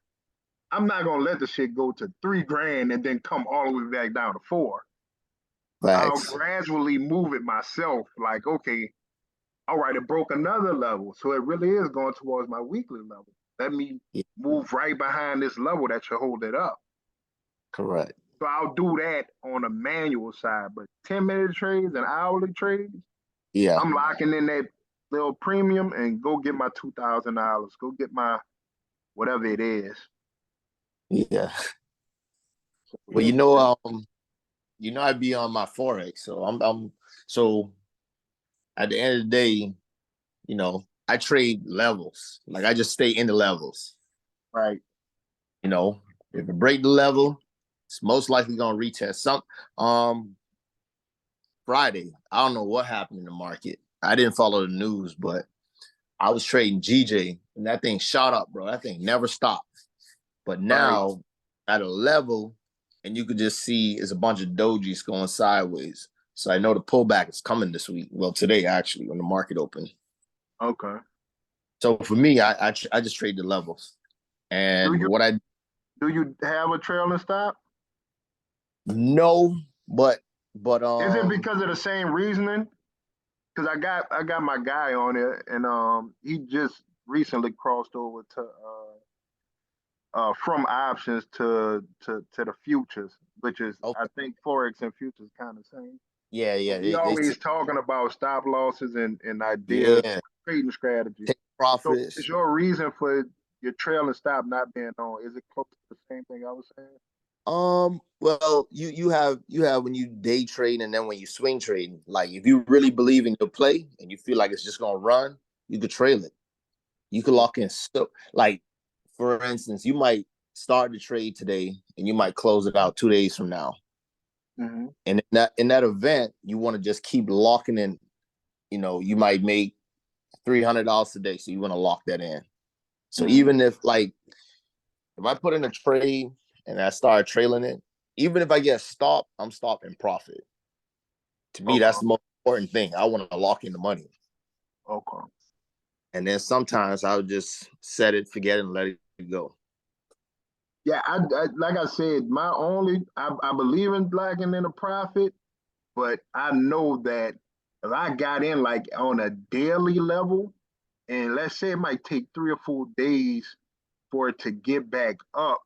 I'm not gonna let the shit go to 3 grand and then come all the way back down to 4. I'll Facts. gradually move it myself. Like, okay, all right, it broke another level. So it really is going towards my weekly level. Let me Yeah. move right behind this level that should hold it up. Correct. So I'll do that on a manual side. But 10-minute trades and hourly trades, Yeah. I'm locking in that little premium and go get my $2,000. Go get my whatever it is. Yeah. So, Well, I'd be on my Forex. So so at the end of the day, I trade levels. Like I just stay in the levels. right. If it break the level, it's most likely gonna retest. Friday, I don't know what happened in the market. I didn't follow the news, but I was trading GJ and that thing shot up, bro. That thing never stopped. But now at a level, and you could just see it's a bunch of dojis going sideways. So I know the pullback is coming this week. Well, today actually, when the market opened. Okay. So for me, I just trade the levels, and you- what I Do you have a trailing stop? know, but Is it because of the same reasoning? Because I got my guy on it, and he just recently crossed over to from options to the futures, which is okay, I think forex and futures kind of same. yeah, We always talking about stop losses and ideas, yeah, trading strategy. take So profits. is your reason for your trailing stop not being on? Is it close to the same thing I was saying? Well, you have when you day trade and then when you swing trading, like if you really believe in your play and you feel like it's just gonna run, you could trail it. You could lock in. So, like for instance, you might start the trade today and you might close it out 2 days from now. Mm-hmm. And in that event, you want to just keep locking in. You know, you might make $300 a day, so you want to lock that in. So even if I put in a trade and I start trailing it, even if I get stopped, I'm stopping profit. To me, that's the most important thing. I want to lock in the money. Okay. And then sometimes I would just set it, forget it, and let it go. Yeah, I like I said, I believe in blacking in a profit, but I know that if I got in like on a daily level, and let's say it might take 3 or 4 days for it to get back up,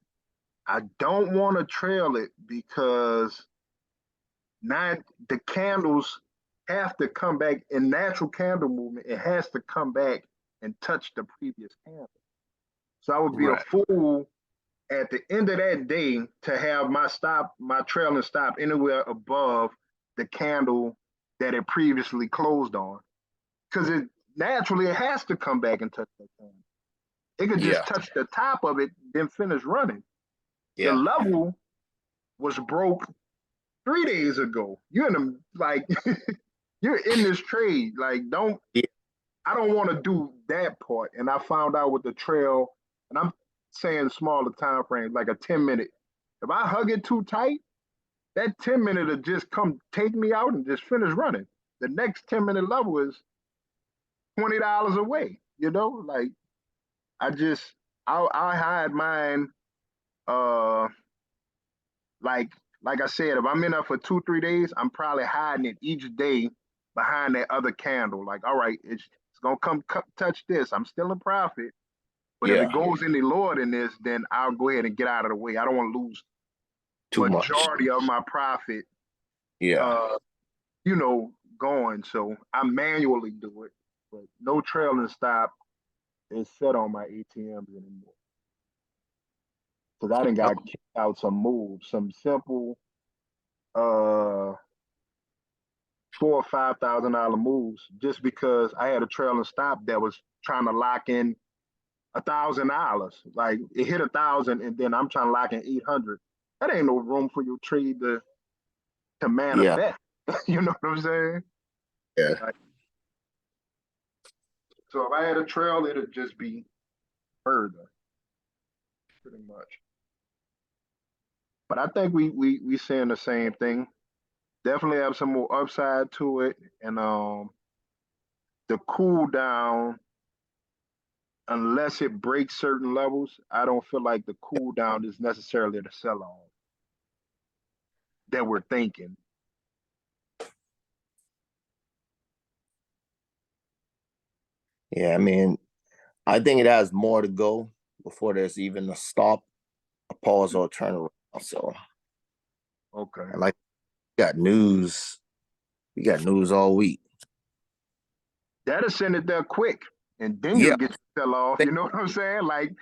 I don't want to trail it because now the candles have to come back in natural candle movement. It has to come back and touch the previous candle. So I would be a fool at the end of that day to have my trailing stop anywhere above the candle that it previously closed on. Because it has to come back and touch that candle. It could just touch the top of it, then finish running. The level was broke 3 days ago. You're in you're in this trade. Like, I don't want to do that part. And I found out with the trail, and I'm saying smaller time frames, like a 10-minute. If I hug it too tight, that 10-minute will just come take me out and just finish running. The next 10-minute level is $20 away. Like I hide mine. Uh, like like I said, if I'm in there for 2 3 days, I'm probably hiding it each day behind that other candle. Like, all right, it's gonna come touch this. I'm still in profit. But if it goes any lower than this, then I'll go ahead and get out of the way. I don't want to lose Too much. majority of my profit. Going. So I manually do it, but no trailing stop is set on my ATMs anymore. Because I done got kicked out some moves, some simple $4,000 or $5,000 moves, just because I had a trailing stop that was trying to lock in $1,000. Like it hit 1,000, and then I'm trying to lock in 800. That ain't no room for your trade to manifest. You know what I'm saying? Yeah. So if I had a trail, it'd just be further, pretty much. But I think we saying the same thing. Definitely have some more upside to it, and the cool down, unless it breaks certain levels, I don't feel like the cool down is necessarily the sell off that we're thinking. Yeah, I mean, I think it has more to go before there's even a stop, a pause, or a turnaround. So, Okay. and like, we got news all week. That'll send it there quick, and then you'll get your sell off. You know what I'm saying? Like,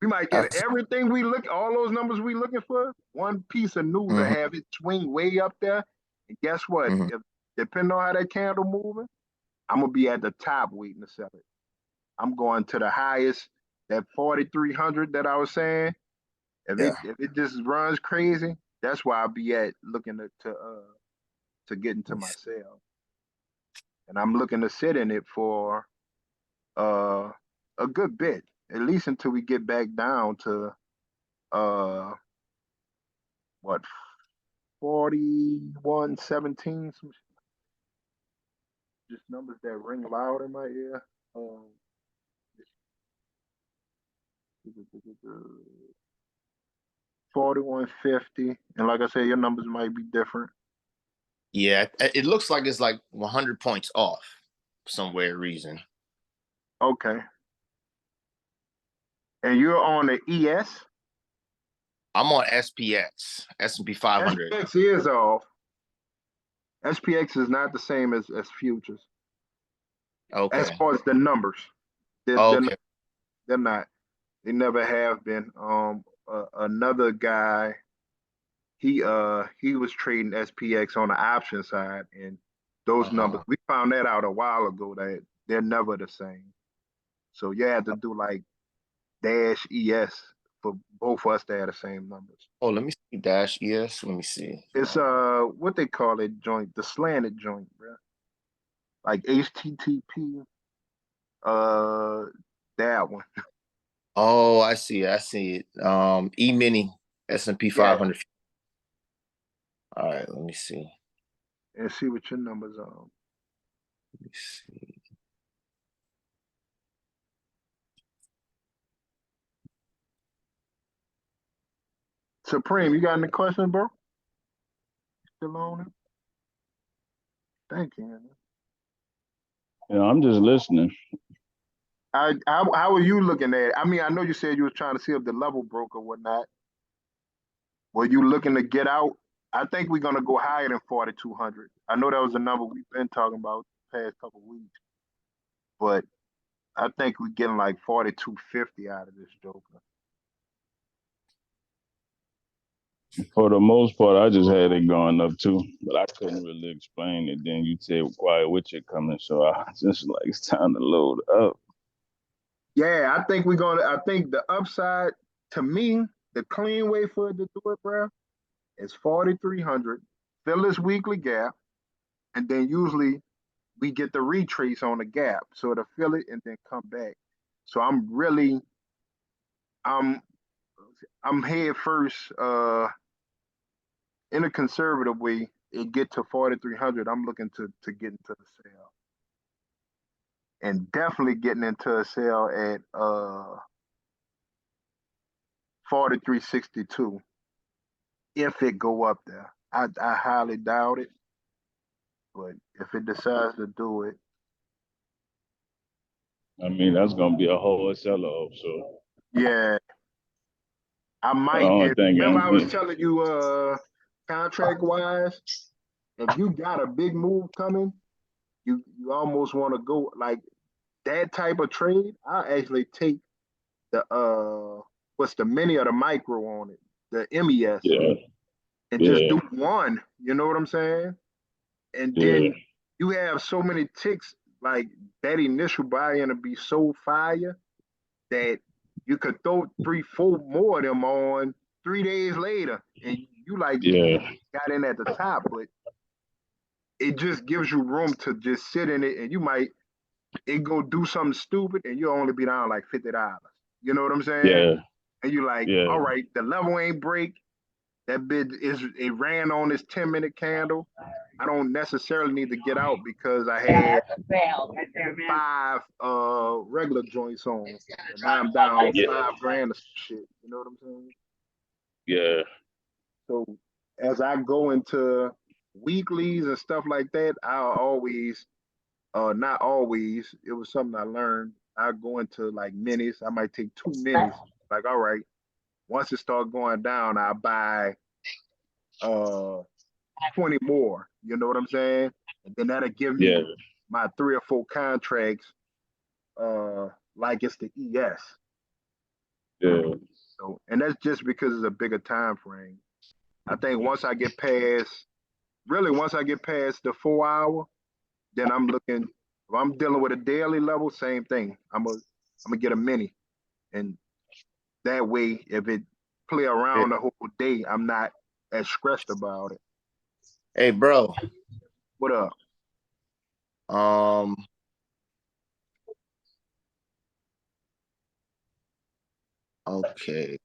we might get everything all those numbers we looking for. One piece of news will have it swing way up there. And guess what? If depending on how that candle moving, I'm gonna be at the top waiting to sell it. I'm going to the highest, that 4,300 that I was saying. Yeah. If it just runs crazy, that's why I'll be at looking to get into my cell. And I'm looking to sit in it for uh a good bit, at least until we get back down to uh what 4117, some just numbers that ring loud in my ear. Um 4150. And like I said, your numbers might be different. Yeah, it looks like it's like 100 points off for some weird reason. Okay. And you're on the ES? I'm on SPX, S&P 500. SPX is off. SPX is not the same as futures as Okay. far as the numbers. Okay. They're not. They never have been. Another guy, he was trading SPX on the option side, and those numbers, we found that out a while ago that they're never the same. So you have to do like dash ES for both of us to have the same numbers. Oh, let me see dash ES. Let me see. It's what they call it joint, the slanted joint, bro. Like HTTP, that one. Oh, I see. I see it. E-mini S&P 500. All right, let me see. And see what your numbers are. Let me see. Supreme, you got any questions, bro? Still on it? Thank you. Yeah, I'm just listening. How are you looking at it? I mean, I know you said you was trying to see if the level broke or whatnot. Were you looking to get out? I think we're gonna go higher than 4,200. I know that was a number we've been talking about the past couple of weeks, but I think we're getting like 4,250 out of this joker. For the most part, I just had it going up too, but I couldn't really explain it. Then you said quiet with it coming, so I just like it's time to load up. Yeah, I think I think the upside, to me, the clean way for it to do it, bro, is 4,300, fill this weekly gap, and then usually we get the retrace on the gap. So it'll fill it and then come back. So I'm head first in a conservative way, it get to 4,300. I'm looking to get into the sale. And definitely getting into a sale at 4,362 if it go up there. I highly doubt it, but if it decides to do it, I mean, that's gonna be a whole sell-off. So yeah, I the might. only And thing remember, I was ain't telling you, contract wise, if you got a big move coming, you almost want to go like that type of trade. I actually take the what's the mini or the micro on it, the MES, yeah, and just yeah, do one. You know what I'm saying? And yeah, then you have so many ticks, like that initial buy-in to be so fire that you could throw 3, 4 more of them on 3 days later, and you like yeah, got in at the top, but it just gives you room to just sit in it, and you might it go do something stupid, and you'll only be down like $50. You know what I'm saying? yeah, And you like, yeah, all right, the level ain't break. That bid it ran on this 10-minute candle. I don't necessarily need to get out because I had 5 regular joints on. And now I'm down yeah, 5 grand or some shit. You know what I'm saying? yeah. So as I go into weeklies and stuff like that, I'll always not always, it was something I learned. I go into like minis. I might take 2 minis. Like, all right, once it start going down, I buy 20 more. You know what I'm saying? And then that'll give Yeah, me my 3 or 4 contracts, like it's the ES. yeah, So, and that's just because it's a bigger time frame. I think once I get past the 4 hour, then I'm looking. If I'm dealing with a daily level, same thing. I'm gonna get a mini, and that way, if it play around the whole day, I'm not as stressed about it. Hey, bro. What up? Okay.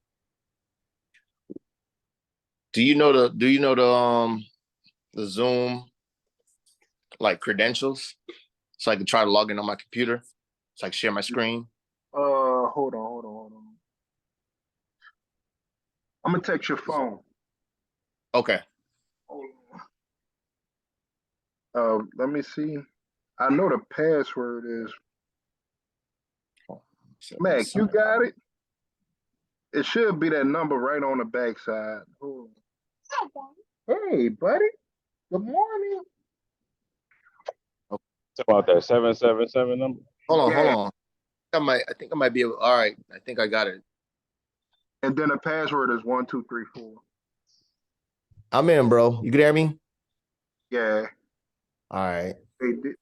Do you know the Zoom like credentials? So I can try to log in on my computer. So I can share my screen. Hold on. I'm gonna text your phone. Okay. Let me see. I know the password is. Mac, you got it? It should be that number right on the backside. Hold on. Hey, buddy. Good morning. About that 777 number. Hold Yeah. on. I think I might be able. All right. I think I got it. And then the password is 1234. I'm in, bro. You can hear me? Yeah. All right. They did.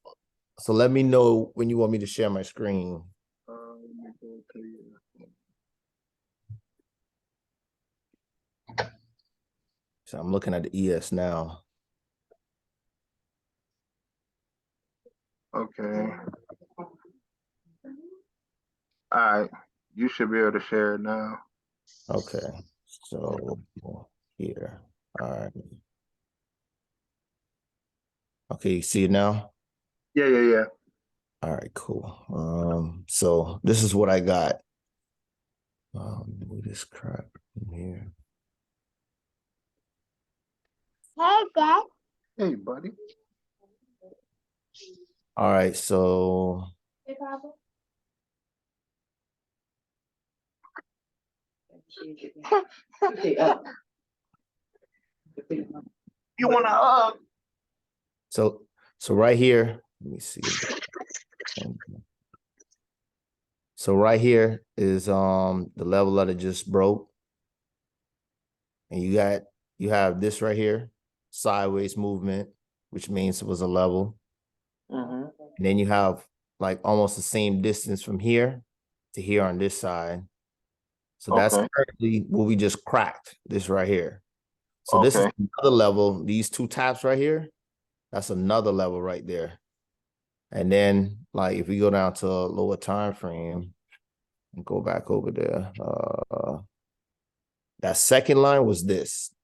So let me know when you want me to share my screen. Let me go to you. So I'm looking at the ES now. Okay. All right. You should be able to share it now. Okay. So here. All right. Okay, you see it now? Yeah. All right, cool. So this is what I got. Move this crap in here. Hey, Dad. Hey, buddy. All right, so Hey, Papa. You want to hug? so right here, let me see. So right here is the level that it just broke. And you have this right here, sideways movement, which means it was a level. Mm-hmm. And then you have like almost the same distance from here to here on this side. So that's Okay. currently what we just cracked, this right here. So this is Okay. another level. These two taps right here, that's another level right there. And then like if we go down to a lower time frame and go back over there, that second line was this.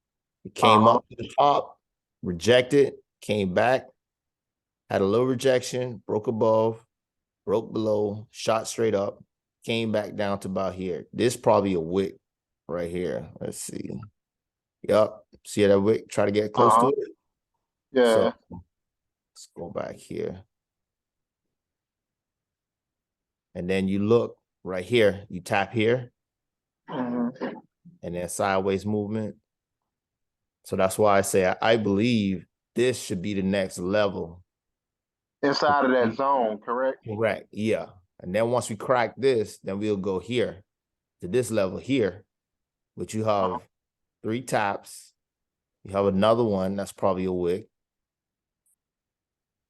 It came up to the top, rejected, came back, had a little rejection, broke above, broke below, shot straight up, came back down to about here. This probably a wick right here. Let's see. Yup. See that wick? Try to get close to it. Yeah. So let's go back here. And then you look right here. You tap here. Mm-hmm. And then sideways movement. So that's why I say I believe this should be the next level. Inside of that zone, correct? Correct. Yeah. And then once we crack this, then we'll go here to this level here, which you have 3 taps. You have another one that's probably a wick.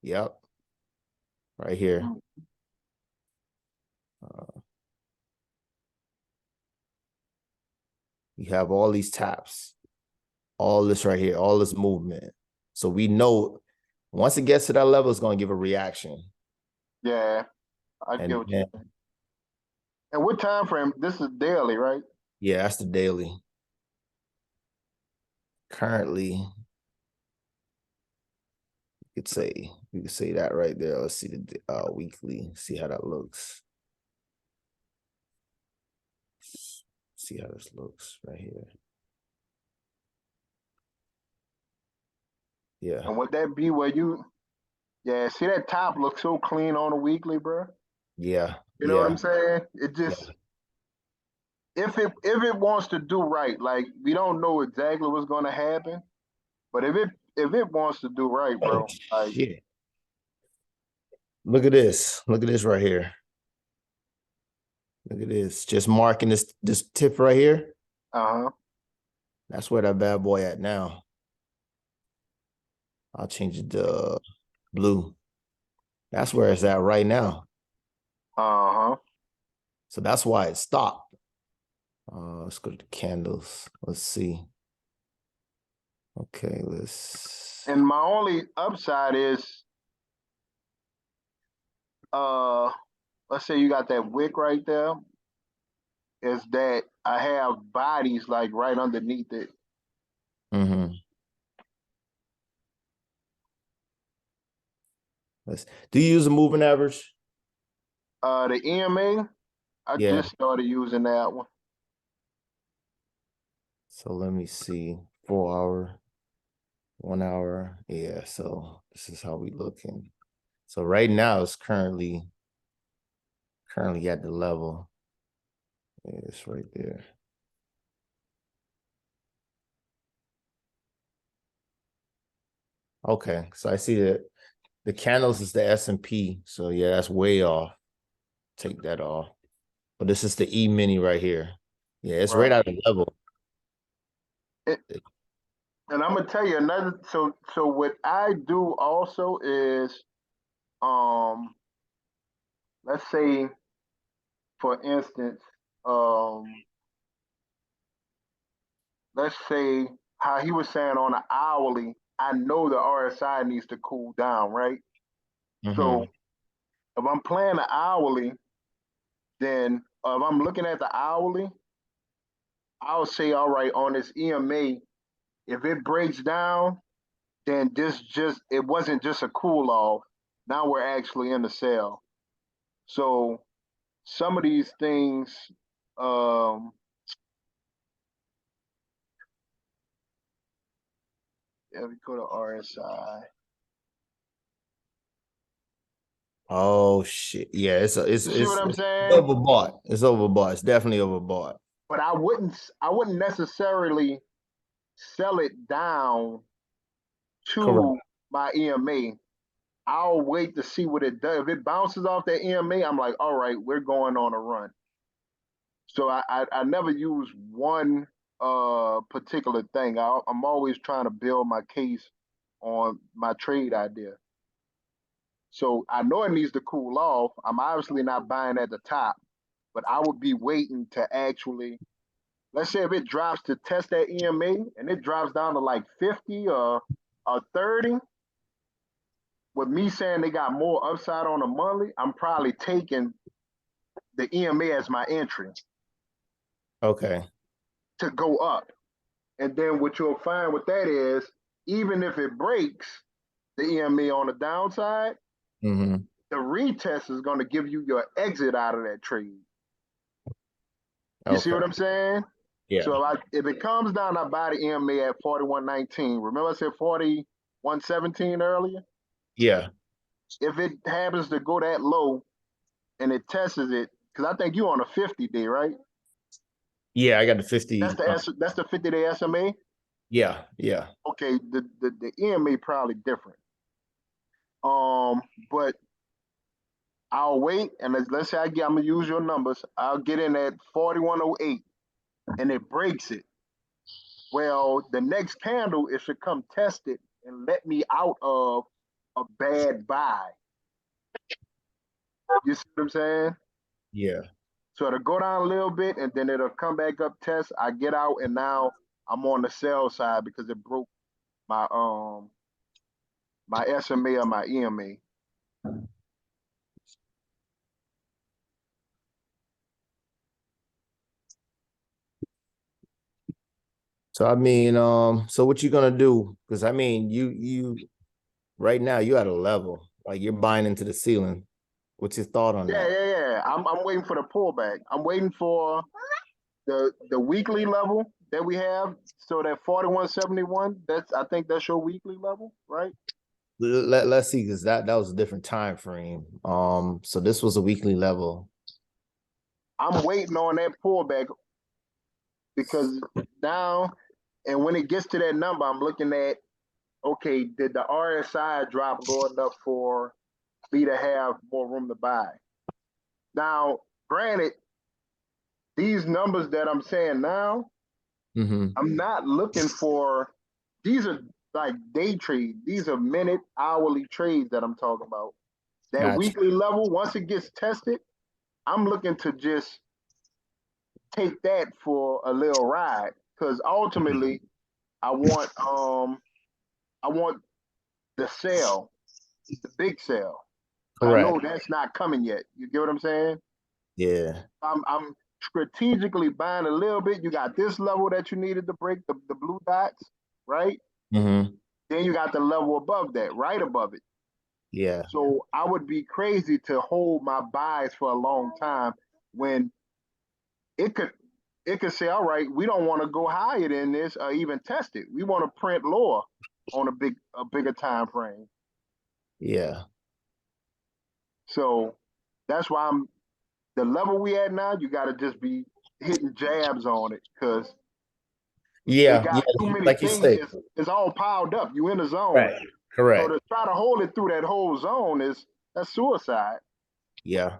Yep. Right here. You have all these taps, all this right here, all this movement. So we know once it gets to that level, it's going to give a reaction. Yeah. I get what you mean. And what time frame? This is daily, right? Yeah, that's the daily. Currently, you could say that right there. Let's see the weekly, see how that looks. See how this looks right here. Yeah. And would that be where see that top looks so clean on a weekly, bro? Yeah. You know what I'm saying? It just, if it wants to do right, like we don't know exactly what's going to happen, but if it wants to do right, bro, like shit. Look at this. Look at this right here. Look at this. Just marking this tip right here. That's where that bad boy at now. I'll change it to blue. That's where it's at right now. So that's why it stopped. Let's go to the candles. Let's see. Okay, let's. And my only upside is, let's say you got that wick right there, is that I have bodies like right underneath it. Mm-hmm. Do you use a moving average? The EMA, I Yeah. just started using that one. So let me see. 4 hour, 1 hour. Yeah, so this is how we looking. So right now it's currently at the level. Yeah, it's right there. Okay, so I see that the candles is the S&P. So yeah, that's way off. Take that off. But this is the E-mini right here. Yeah, it's right at the level. And I'm gonna tell you another. So what I do also is, let's say, for instance, let's say how he was saying on an hourly, I know the RSI needs to cool down, right? Mm-hmm. So if I'm playing the hourly, then if I'm looking at the hourly, I'll say, all right, on this EMA, if it breaks down, then it wasn't just a cool off. Now we're actually in the sell. So some of these things, um, yeah, we go to RSI. Oh shit! Yeah, it's You see what I'm saying? overbought. It's overbought. It's definitely overbought. But I wouldn't necessarily sell it down to Correct. my EMA. I'll wait to see what it does. If it bounces off that EMA, I'm like, all right, we're going on a run. So I never use one particular thing. I'm always trying to build my case on my trade idea. So I know it needs to cool off. I'm obviously not buying at the top, but I would be waiting to actually, let's say if it drops to test that EMA and it drops down to like 50 or 30, with me saying they got more upside on the monthly, I'm probably taking the EMA as my entry Okay. to go up. And then what you'll find with that is, even if it breaks the EMA on the downside, Mm-hmm. the retest is going to give you your exit out of that trade. You see Okay. what I'm saying? Yeah. So if it comes down, I buy the EMA at 41.19. Remember I said 41.17 earlier? Yeah. If it happens to go that low and it tests it, because I think you on a 50-day, right? Yeah, I got the 50. That's the 50-day SMA. Yeah, yeah. Okay, the EMA probably different. But I'll wait, and let's say I'm gonna use your numbers. I'll get in at 41.08, and it breaks it. Well, the next candle, it should come test it and let me out of a bad buy. You see what I'm saying? Yeah. So it'll go down a little bit, and then it'll come back up, test. I get out, and now I'm on the sell side because it broke my my SMA or my EMA. So I mean, so what you gonna do? Because I mean, you right now you at a level like you're buying into the ceiling. What's your thought on that? Yeah. I'm waiting for the pullback. I'm waiting for the weekly level that we have. So that 41.71, I think that's your weekly level, right? Let's see, because that was a different time frame. So this was a weekly level. I'm waiting on that pullback because now, and when it gets to that number, I'm looking at, okay, did the RSI drop low enough for me to have more room to buy? Now, granted, these numbers that I'm saying now, I'm not looking for, these are like day trades. These are minute, hourly trades that I'm talking about. That Gotcha. weekly level, once it gets tested, I'm looking to just take that for a little ride because ultimately I want the sale, the big sale. But I know Correct. that's not coming yet. You get what I'm saying? Yeah. I'm strategically buying a little bit. You got this level that you needed to break the blue dots, right? Mm-hmm. Then you got the level above that, right above it. Yeah. So I would be crazy to hold my buys for a long time when it could say, all right, we don't want to go higher than this or even test it. We want to print lower on a bigger time frame. Yeah. So that's why I'm the level we at now. You got to just be hitting jabs on it because it Yeah. Yeah. got too many Like you things. say. It's all piled up. You in the zone. Correct. So Correct. to try to hold it through that whole zone that's suicide. Yeah.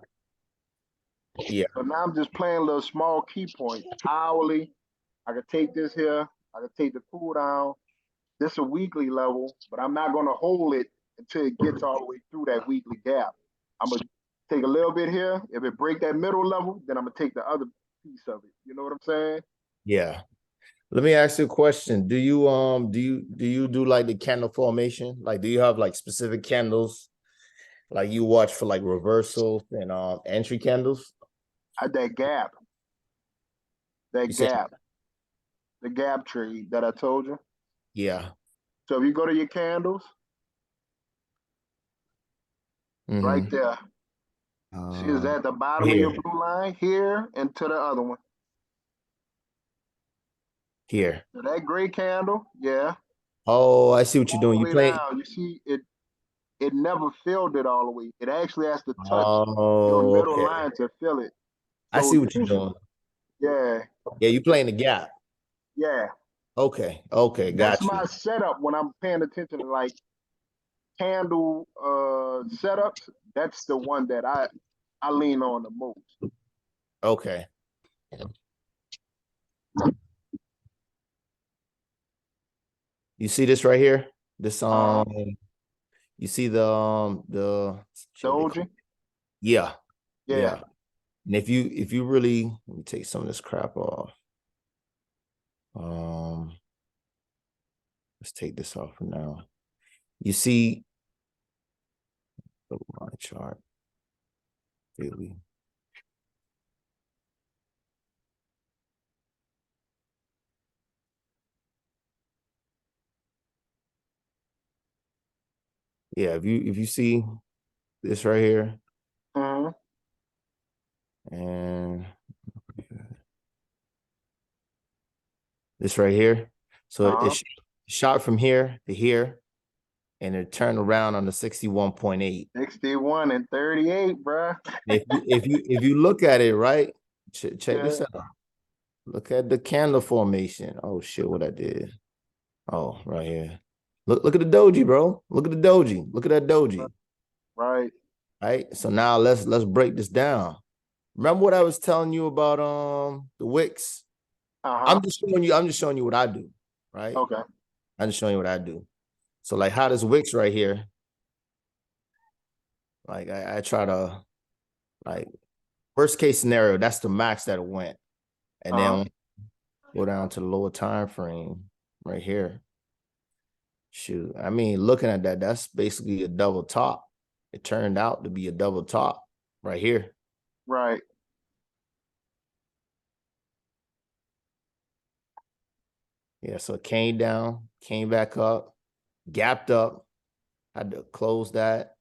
Yeah. So now I'm just playing little small key points. Hourly, I could take this here. I could take the cool down. This is a weekly level, but I'm not going to hold it until it gets all the way through that weekly gap. I'm going to take a little bit here. If it break that middle level, then I'm going to take the other piece of it. You know what I'm saying? Yeah. Let me ask you a question. Do you do like the candle formation? Like, do you have like specific candles like you watch for like reversals and entry candles? That gap, You that say gap, the gap trade that I told you. yeah. So if you go to your candles, right Mm-hmm. there, see is at the bottom of Here. your blue line here and to the other one. Here. So that gray candle, yeah, Oh, I see what you're all doing. the You way play. down. You see it never filled it all the way. It actually has to touch your Oh, middle okay. line to fill it. I So see what you're usually, doing. yeah, Yeah, you playing the gap. yeah. Okay. Okay. That's Got you. my setup when I'm paying attention to like candle setups. That's the one that I lean on the most. Okay. You see this right here? This you see the shit they call- Doji, yeah, yeah. yeah. And if you really let me take some of this crap off. Let's take this off for now. You see my chart. Really. Yeah, if you see this right here, Mm-hmm. and this right here. So Uh-huh. it's shot from here to here, and it turned around on the 61.8. 61 and 38, bruh. If you look at it, right, check this Yeah. out. Look at the candle formation. Oh shit, what I did. Oh, right here. Look at the doji, bro. Look at the doji. Look at that doji. Right. Right. So now let's break this down. Remember what I was telling you about the wicks? Uh-huh. I'm just showing you what I do, right? Okay. I'm just showing you what I do. So like how does wicks right here? Like I try to like worst case scenario, that's the max that it went. And Uh-huh. then go down to the lower time frame right here. Shoot, I mean, looking at that, that's basically a double top. It turned out to be a double top right here. Right. Yeah, so it came down, came back up, gapped up, had to close that.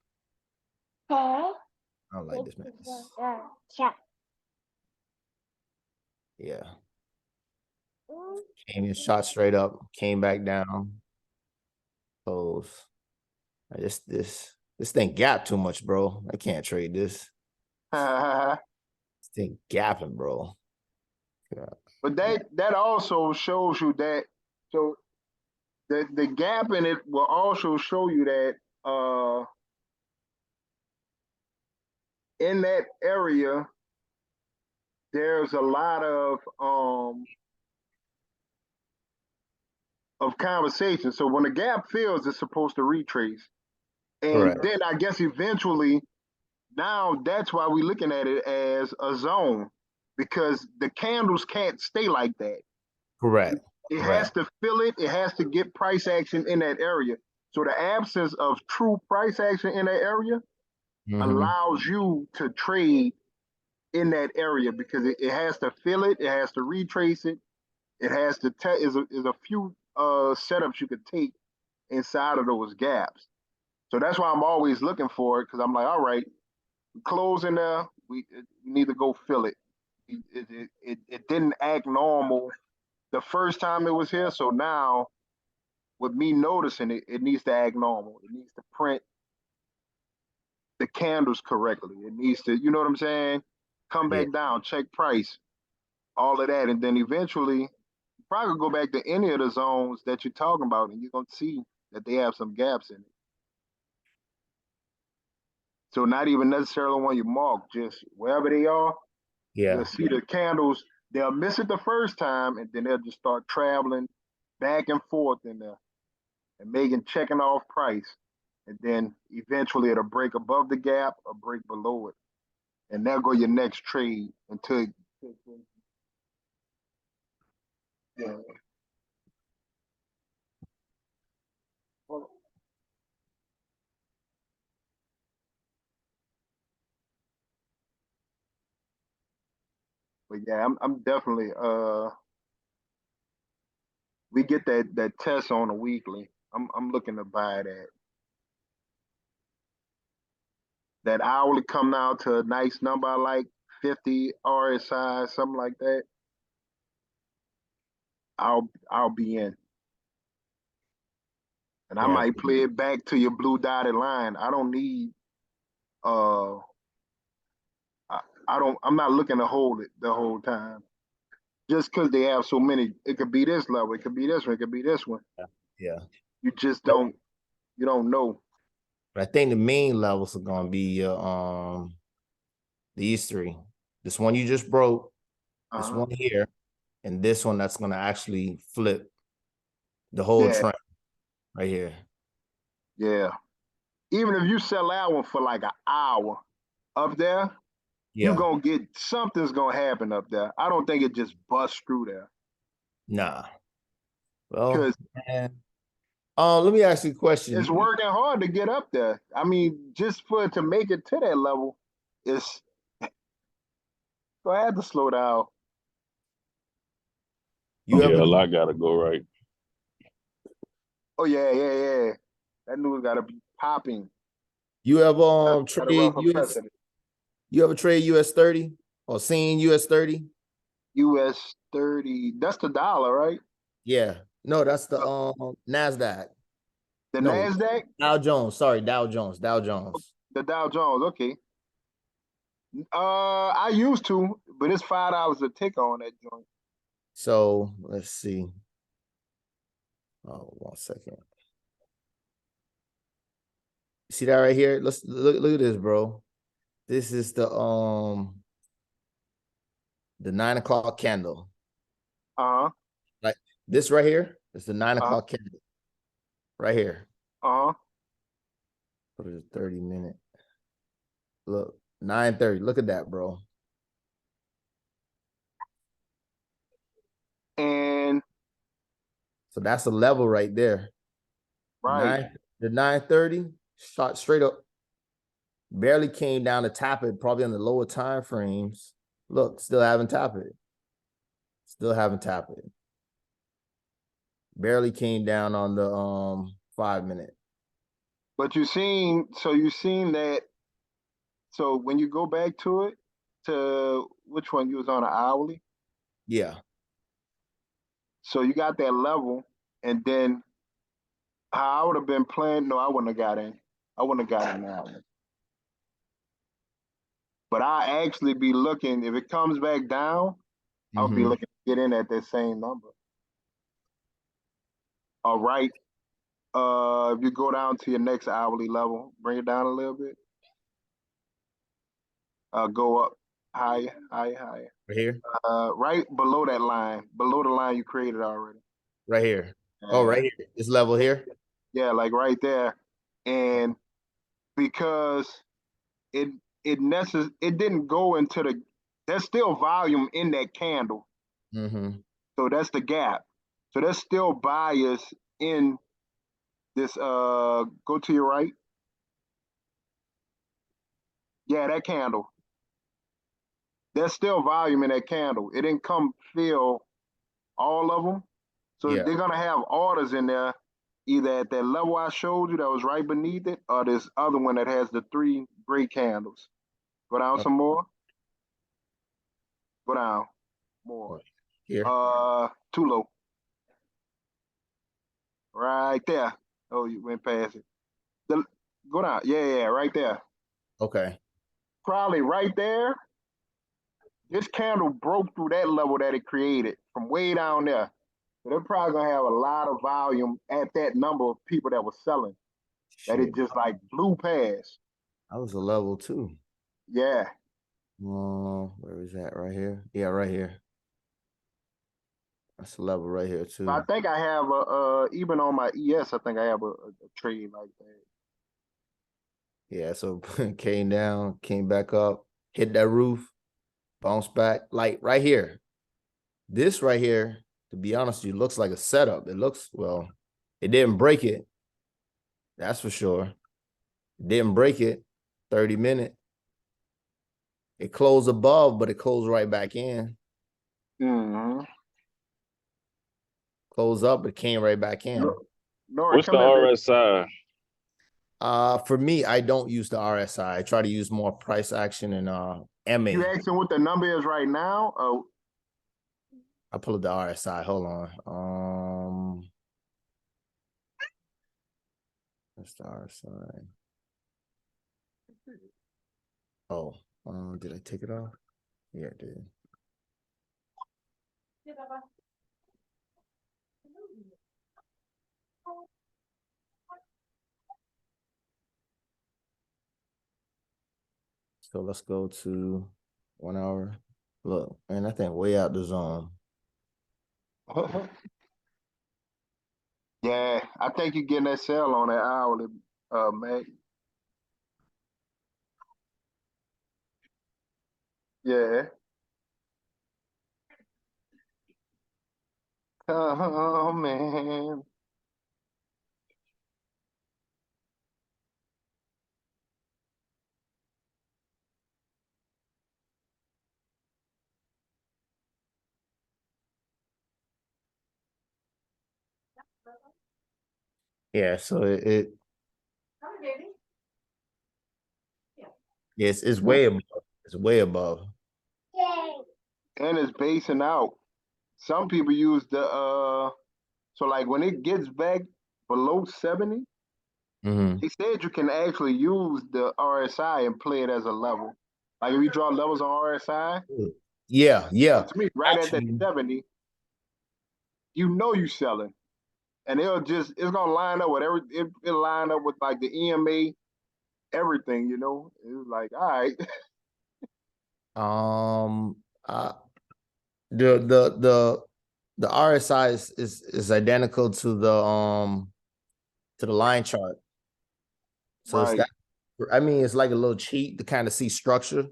I don't like this, man. Yeah, came in, shot straight up, came back down, close. This thing gapped too much, bro. I can't trade this. But This thing gapping, bro. Yeah. that also shows you that so the gap in it will also show you that in that area there's a lot of conversation. So when the gap fills, it's supposed to retrace. And Correct. then I guess eventually now that's why we're looking at it as a zone. because the candles can't stay like that. Correct. It has Correct. to fill it. It has to get price action in that area. So the absence of true price action in that area Mhm. allows you to trade in that area because it has to fill it. It has to retrace it. It has to is a few setups you could take inside of those gaps. So that's why I'm always looking for it because I'm like, all right, close in there. We need to go fill it. It didn't act normal the first time it was here. So now with me noticing it, it needs to act normal. It needs to print the candles correctly. It needs to, you know what I'm saying? Come Yeah. back down, check price, all of that. And then eventually probably go back to any of the zones that you're talking about and you're going to see that they have some gaps in it. So not even necessarily when you mark, just wherever they are, Yeah. you'll see the candles. They'll miss it the first time, and then they'll just start traveling back and forth in there and checking off price. And then eventually it'll break above the gap or break below it. And there go your next trade until yeah. But yeah, I'm definitely we get that test on a weekly. I'm looking to buy that. That hourly come out to a nice number. I like 50 RSI, something like that. I'll be in. And I Yeah. might play it back to your blue dotted line. I don't need uh I'm not looking to hold it the whole time. Just because they have so many, it could be this level, it could be this one, it could be this one. Yeah. You just Nope. don't know. But I think the main levels are gonna be these three. This one you just broke, this Uh-huh. one here, and this one that's gonna actually flip the whole Yeah, trend right here. yeah. Even if you sell that one for like an hour up there, you Yeah. gonna get something's gonna happen up there. I don't think it just busts through there. Nah. Well, Because man. Let me ask you a question. it's working hard to get up there. I mean, just for it to make it to that level, it's so I had to slow down. You Yeah, ever a lot gotta go right. Oh yeah. That news gotta be popping. you ever Gotta run trade for US president. you ever trade US 30 or seen US 30? US 30. That's the dollar, right? Yeah. No, that's the NASDAQ. The No, NASDAQ, Dow Jones. Sorry, Dow Jones. Dow Jones. the Dow Jones. Okay. I used to, but it's $5 a tick on that joint. So let's see. Oh, 1 second. See that right here? Let's look at this, bro. This is the 9 o'clock candle. Uh-huh. Like this right here is the 9 Uh-huh. o'clock candle. Right here. Uh-huh. What is it? 30-minute. Look, 9:30. Look at that, bro. And So that's a level right there. right. The 9:30 shot straight up. Barely came down to tap it, probably on the lower time frames. Look, still haven't tapped it. Still haven't tapped it. Barely came down on the 5 minute. But you've seen that. So when you go back to it, to which one you was on an hourly? Yeah. So you got that level, and then how I would have been playing. No, I wouldn't have got in. I wouldn't have got in that one. But I actually be looking, if it comes back down, I'll be looking to get in at that same number. All right. If you go down to your next hourly level, bring it down a little bit. Go up higher. Right here. Right below that line, below the line you created already. Right here. Oh, right here. This level here. Yeah, like right there. And because it didn't go into there's still volume in that candle. Mm-hmm. So that's the gap. So there's still bias in this, go to your right. Yeah, that candle. There's still volume in that candle. It didn't come fill all of them. So Yeah. they're gonna have orders in there, either at that level I showed you that was right beneath it, or this other one that has the 3 gray candles. Go down some more. Go down more. Here. Too low. Right there. Oh, you went past it. Go down. Yeah, right there. Okay. Probably right there. This candle broke through that level that it created from way down there. So they're probably gonna have a lot of volume at that number of people that were selling. That Shit. it just like blew past. That was a level 2. Yeah. Where is that? Right here? Yeah, right here. That's a level right here too. I think I have a even on my ES, I think I have a trade like that. Yeah, so came down, came back up, hit that roof, bounced back. Like right here. This right here, to be honest with you, looks like a setup. It looks, well, it didn't break it. That's for sure. It didn't break it. 30-minute. It closed above, but it closed right back in. Mm-hmm. Closed up, it came right back in. Nora, What's the come at that. RSI? For me, I don't use the RSI. I try to use more price action and MA. You asking what the number is right now? Oh, I pull up the RSI. Hold on. That's the RSI. Oh, did I take it off? Yeah, I did. So let's go to 1 hour. Look, man, that thing way out the zone. yeah. I think you're getting that sell on that hourly, Mac. Yeah. Oh man. Yeah, so it yes, it's way above. It's way above. And it's basing out. Some people use the so like when it gets back below 70, Mm-hmm. they said you can actually use the RSI and play it as a level. Like if you draw levels on RSI, Yeah, yeah. to me, right at that Actually, 70, you know you selling. And it's gonna line up with it'll line up with like the EMA, everything, you know. It's like, all right. uh, the RSI is identical to the line chart. So it's Right. that, I mean, it's like a little cheat to kind of see structure.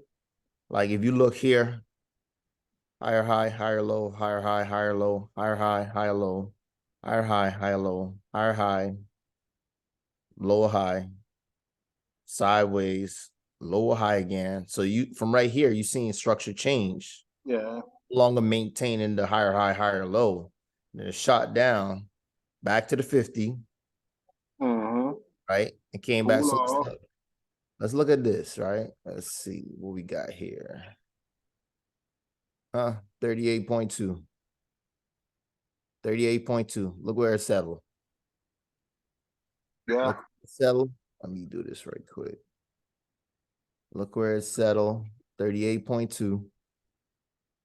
Like if you look here, higher high, higher low, higher high, higher low, higher high, higher low, higher high, higher low, higher high, lower high, sideways, lower high again. So you from right here, you're seeing structure change. Yeah. No longer maintaining the higher high, higher low. Then it shot down back to the 50, Mm-hmm. right? It came back. Cool So off. let's look at this, right? Let's see what we got here. 38.2. 38.2. Look where it settled. Yeah. Look where it settled. Let me do this right quick. Look where it settled. 38.2.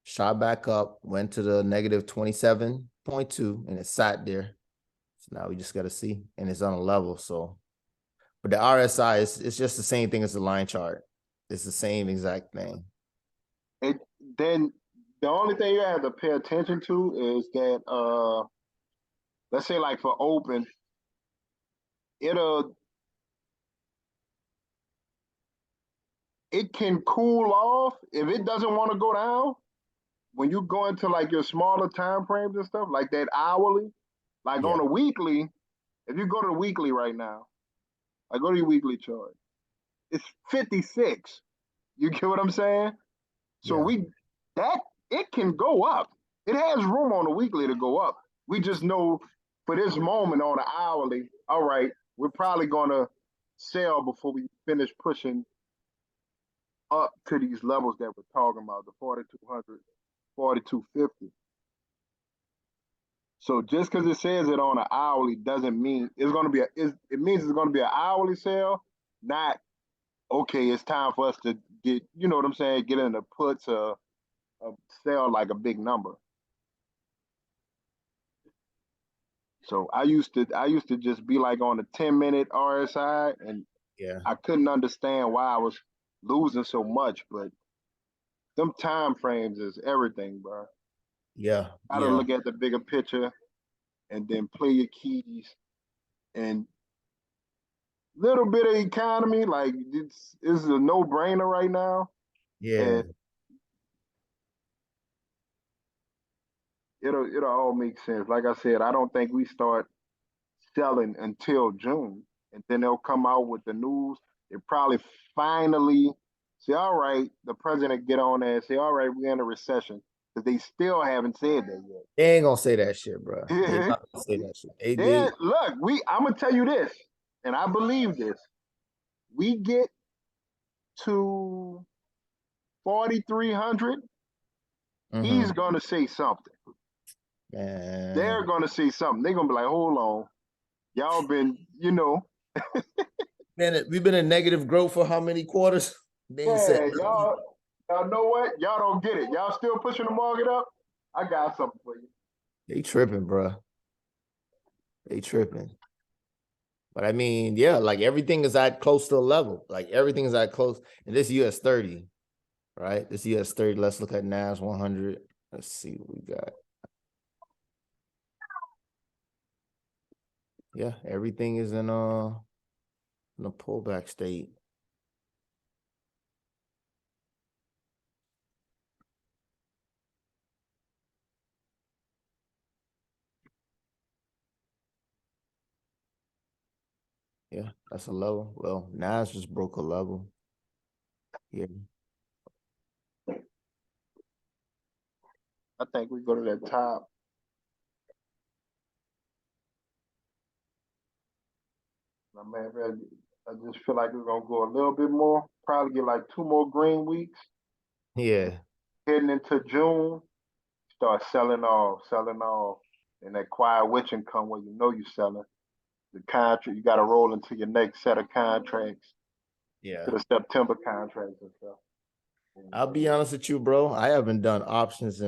Shot back up, went to the negative 27.2, and it sat there. So now we just got to see, and it's on a level. So, but the RSI it's just the same thing as the line chart. It's the same exact thing. Then the only thing you have to pay attention to is that let's say like for open, it'll it can cool off if it doesn't want to go down. When you go into like your smaller time frames and stuff, like that hourly, like on Yeah. a weekly, if you go to the weekly right now, I go to your weekly chart, it's 56. You get what I'm saying? So Yeah. that it can go up. It has room on the weekly to go up. We just know for this moment on the hourly, all right, we're probably gonna sell before we finish pushing up to these levels that we're talking about, the 4,200, 4,250. So just because it says it on an hourly doesn't mean it's gonna be it means it's gonna be an hourly sale, not okay, it's time for us to get, you know what I'm saying, get in the puts sell like a big number. So I used to just be like on a 10-minute RSI, and Yeah. I couldn't understand why I was losing so much, but them time frames is everything, bro. Yeah. Gotta Yeah. look at the bigger picture and then play your keys and little bit of economy, like it's a no-brainer right now. Yeah. And it'll all make sense. Like I said, I don't think we start selling until June, and then they'll come out with the news. They probably finally say, "All right," the president get on there and say, "All right, we're in a recession," because they still haven't said that They ain't gonna say that shit, bro. They yet. not gonna say that shit. Yeah, look, I'm gonna tell you this, and I believe this. We get to 4,300, he's gonna say something. Man. They're gonna say something. They're gonna be like, "Hold on, y'all been, Man, we've been in negative growth for how many quarters? They ain't said yeah, nothing. y'all know what? Y'all don't get it. Y'all still pushing the market up? I got something for you." They tripping, bro. They tripping. But I mean, yeah, like everything is at close to a level. Like everything is at close. And this US 30, right? This US 30. Let's look at NAS 100. Let's see what we got. Yeah, everything is in a pullback state. Yeah, that's a level. Well, NAS just broke a level. Yeah. I think we go to that top. I just feel like we're gonna go a little bit more. Probably get like 2 more green weeks. Yeah. Heading into June, start selling off, and that quiet witching come where you know you're selling. The contract, you got to roll into your next set of contracts, Yeah. to the September contracts and stuff. I'll be honest with you, bro. I haven't done options in